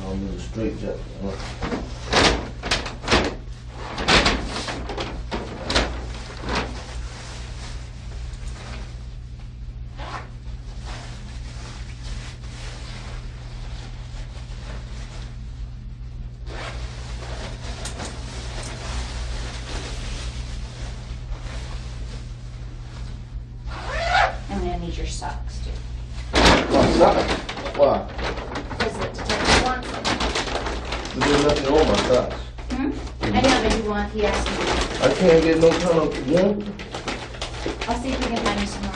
Speaker 3: I'm in a straight jacket.
Speaker 5: I'm gonna need your socks too.
Speaker 3: My socks? Why?
Speaker 5: Is it detective wants them?
Speaker 3: But there's nothing on my socks.
Speaker 5: I know, but you want, he asked me.
Speaker 3: I can't get no kind of warmth.
Speaker 5: I'll see if we can find you some more.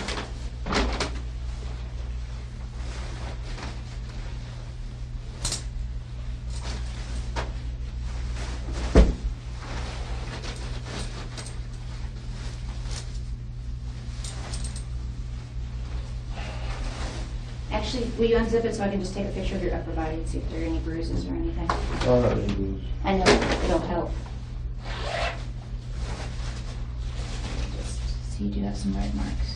Speaker 5: Actually, will you unzip it so I can just take a picture of your upper body and see if there are any bruises or anything?
Speaker 3: I don't have any bruises.
Speaker 5: I know, it'll help. Just so you do have some red marks.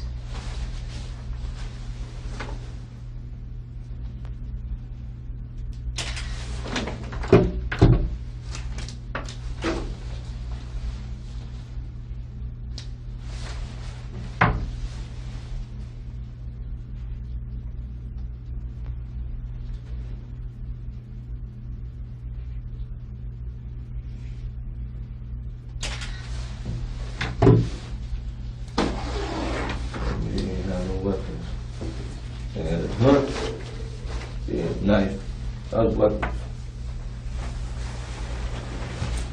Speaker 3: You ain't have no weapons. You had a gun. You had a knife. That was weapons.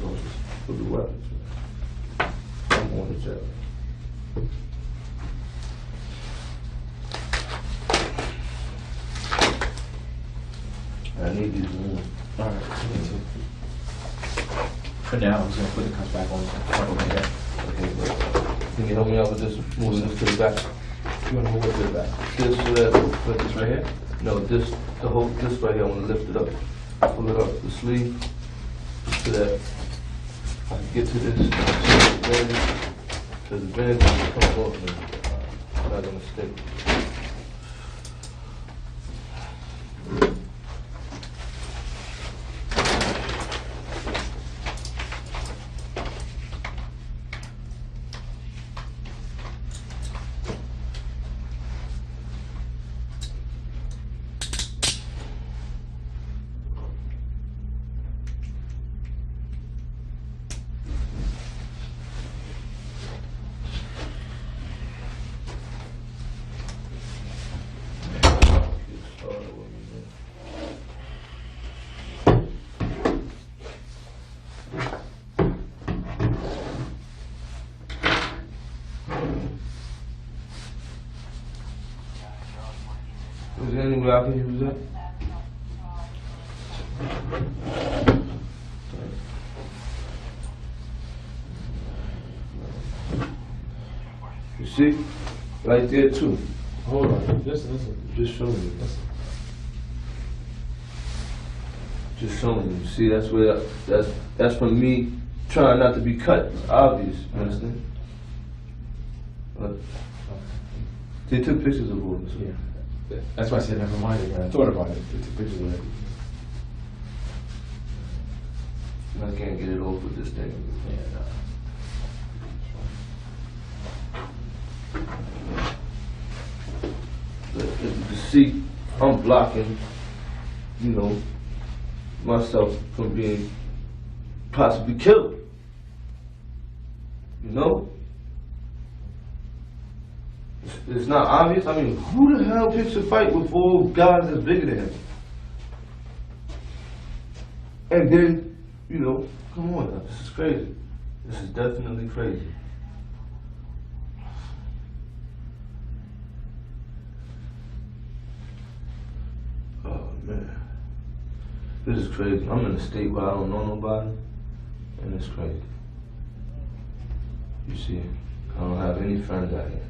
Speaker 3: Those were the weapons. I'm going to jail. I need these rooms.
Speaker 6: Alright, for now, I'm just gonna put the cuffs back on. Okay.
Speaker 3: Okay, but can you help me out with this? Moving this to the back.
Speaker 6: You wanna move it to the back?
Speaker 3: This so that,
Speaker 6: Put this right here?
Speaker 3: no, this, this right here, I want to lift it up. Pull it up, the sleeve, so that I can get to this. Because the band is coming off me. I'm not gonna stick. Is there any way I can use that? You see? Right there too.
Speaker 6: Hold on, just listen.
Speaker 3: Just showing you. Just showing you. See, that's where that's from me trying not to be cut. It's obvious, you understand? But they took pictures of all this.
Speaker 6: Yeah. That's why I said never mind it. I thought about it. It's a picture of it.
Speaker 3: I can't get it off with this thing.
Speaker 6: Yeah, no.
Speaker 3: But as you can see, I'm blocking, you know, myself from being possibly killed. You know? It's not obvious. I mean, who the hell picks a fight with 4 guys that's bigger than him? And then, you know, come on now, this is crazy. This is definitely crazy. man. This is crazy. I'm in a state where I don't know nobody, and it's crazy. You see, I don't have any friends out here.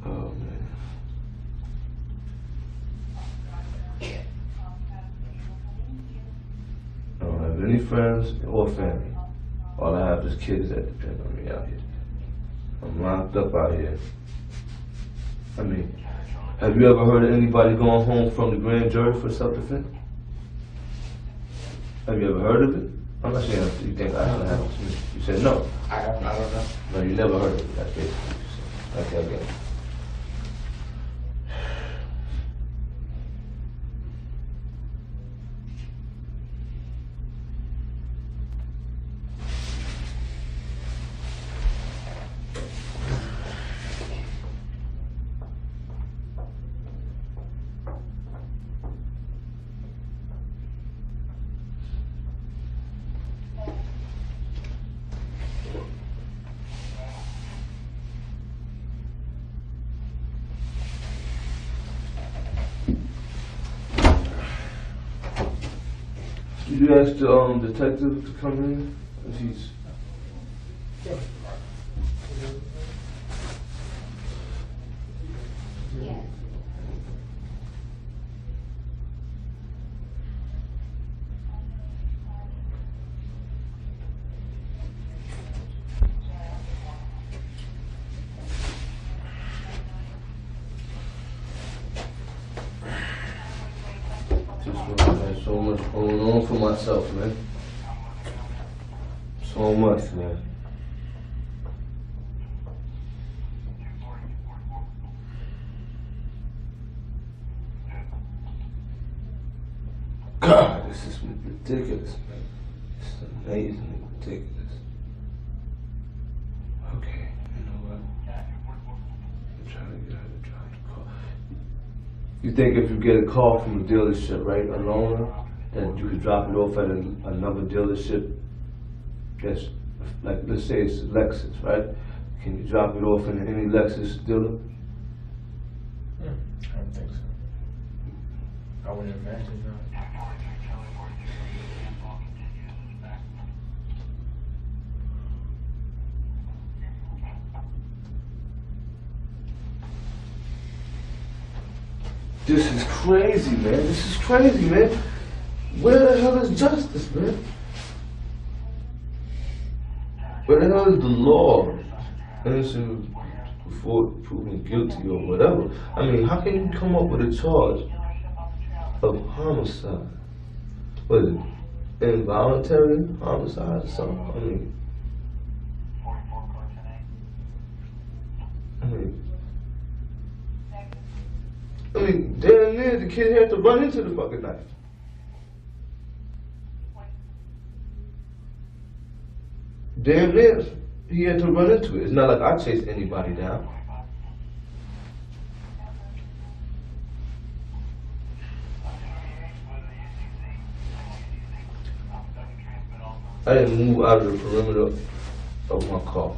Speaker 3: Oh, man. I don't have any friends or family. All I have is kids that depend on me out here. I'm locked up out here. I mean, have you ever heard of anybody going home from the grand jury for self-defense? Have you ever heard of it? I'm not saying you think I haven't happened to me. You said no.
Speaker 6: I don't know.
Speaker 3: No, you never heard of it. That's basically what you said. Okay, I get it. Did you ask the detective to come in? If he's... There's so much going on for myself, man. So much, man. God, this is ridiculous, man. This is amazingly ridiculous. Okay, you know what? I'm trying to get out of the call. You think if you get a call from a dealership, right, a loaner, that you could drop it off at another dealership that's, like, let's say it's Lexus, right? Can you drop it off in any Lexus dealer?
Speaker 6: I don't think so. I wouldn't imagine not.
Speaker 3: This is crazy, man. This is crazy, man. Where the hell is justice, man? Where the hell is the law? Innocent before proven guilty or whatever. I mean, how can you come up with a charge of homicide? What is it? Involuntary homicide or something? I mean, damn near the kid had to run into the fucking knife. Damn near he had to run into it. It's not like I chased anybody down. I didn't move out of the perimeter of my car.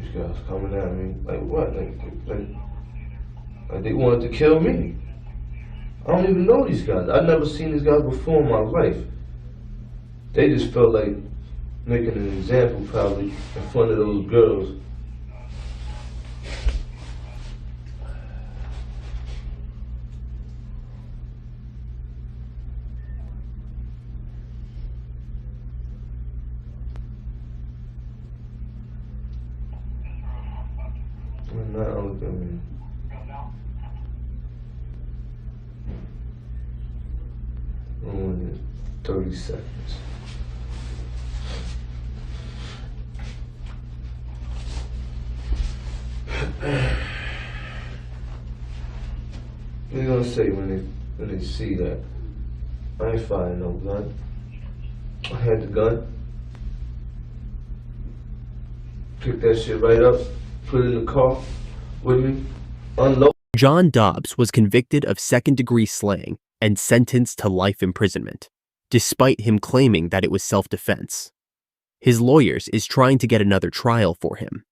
Speaker 3: These guys coming at me like what? Like they wanted to kill me. I don't even know these guys. I've never seen these guys before in my life. They just felt like making an example probably in front of those girls. Now look at me. Only 30 seconds. What are you gonna say when they see that? I ain't firing no gun. I had the gun. Pick that shit right up, put it in the car with me, unload.
Speaker 1: John Dobbs was convicted of second-degree slaying and sentenced to life imprisonment, despite him claiming that it was self-defense. His lawyers is trying to get another trial for him.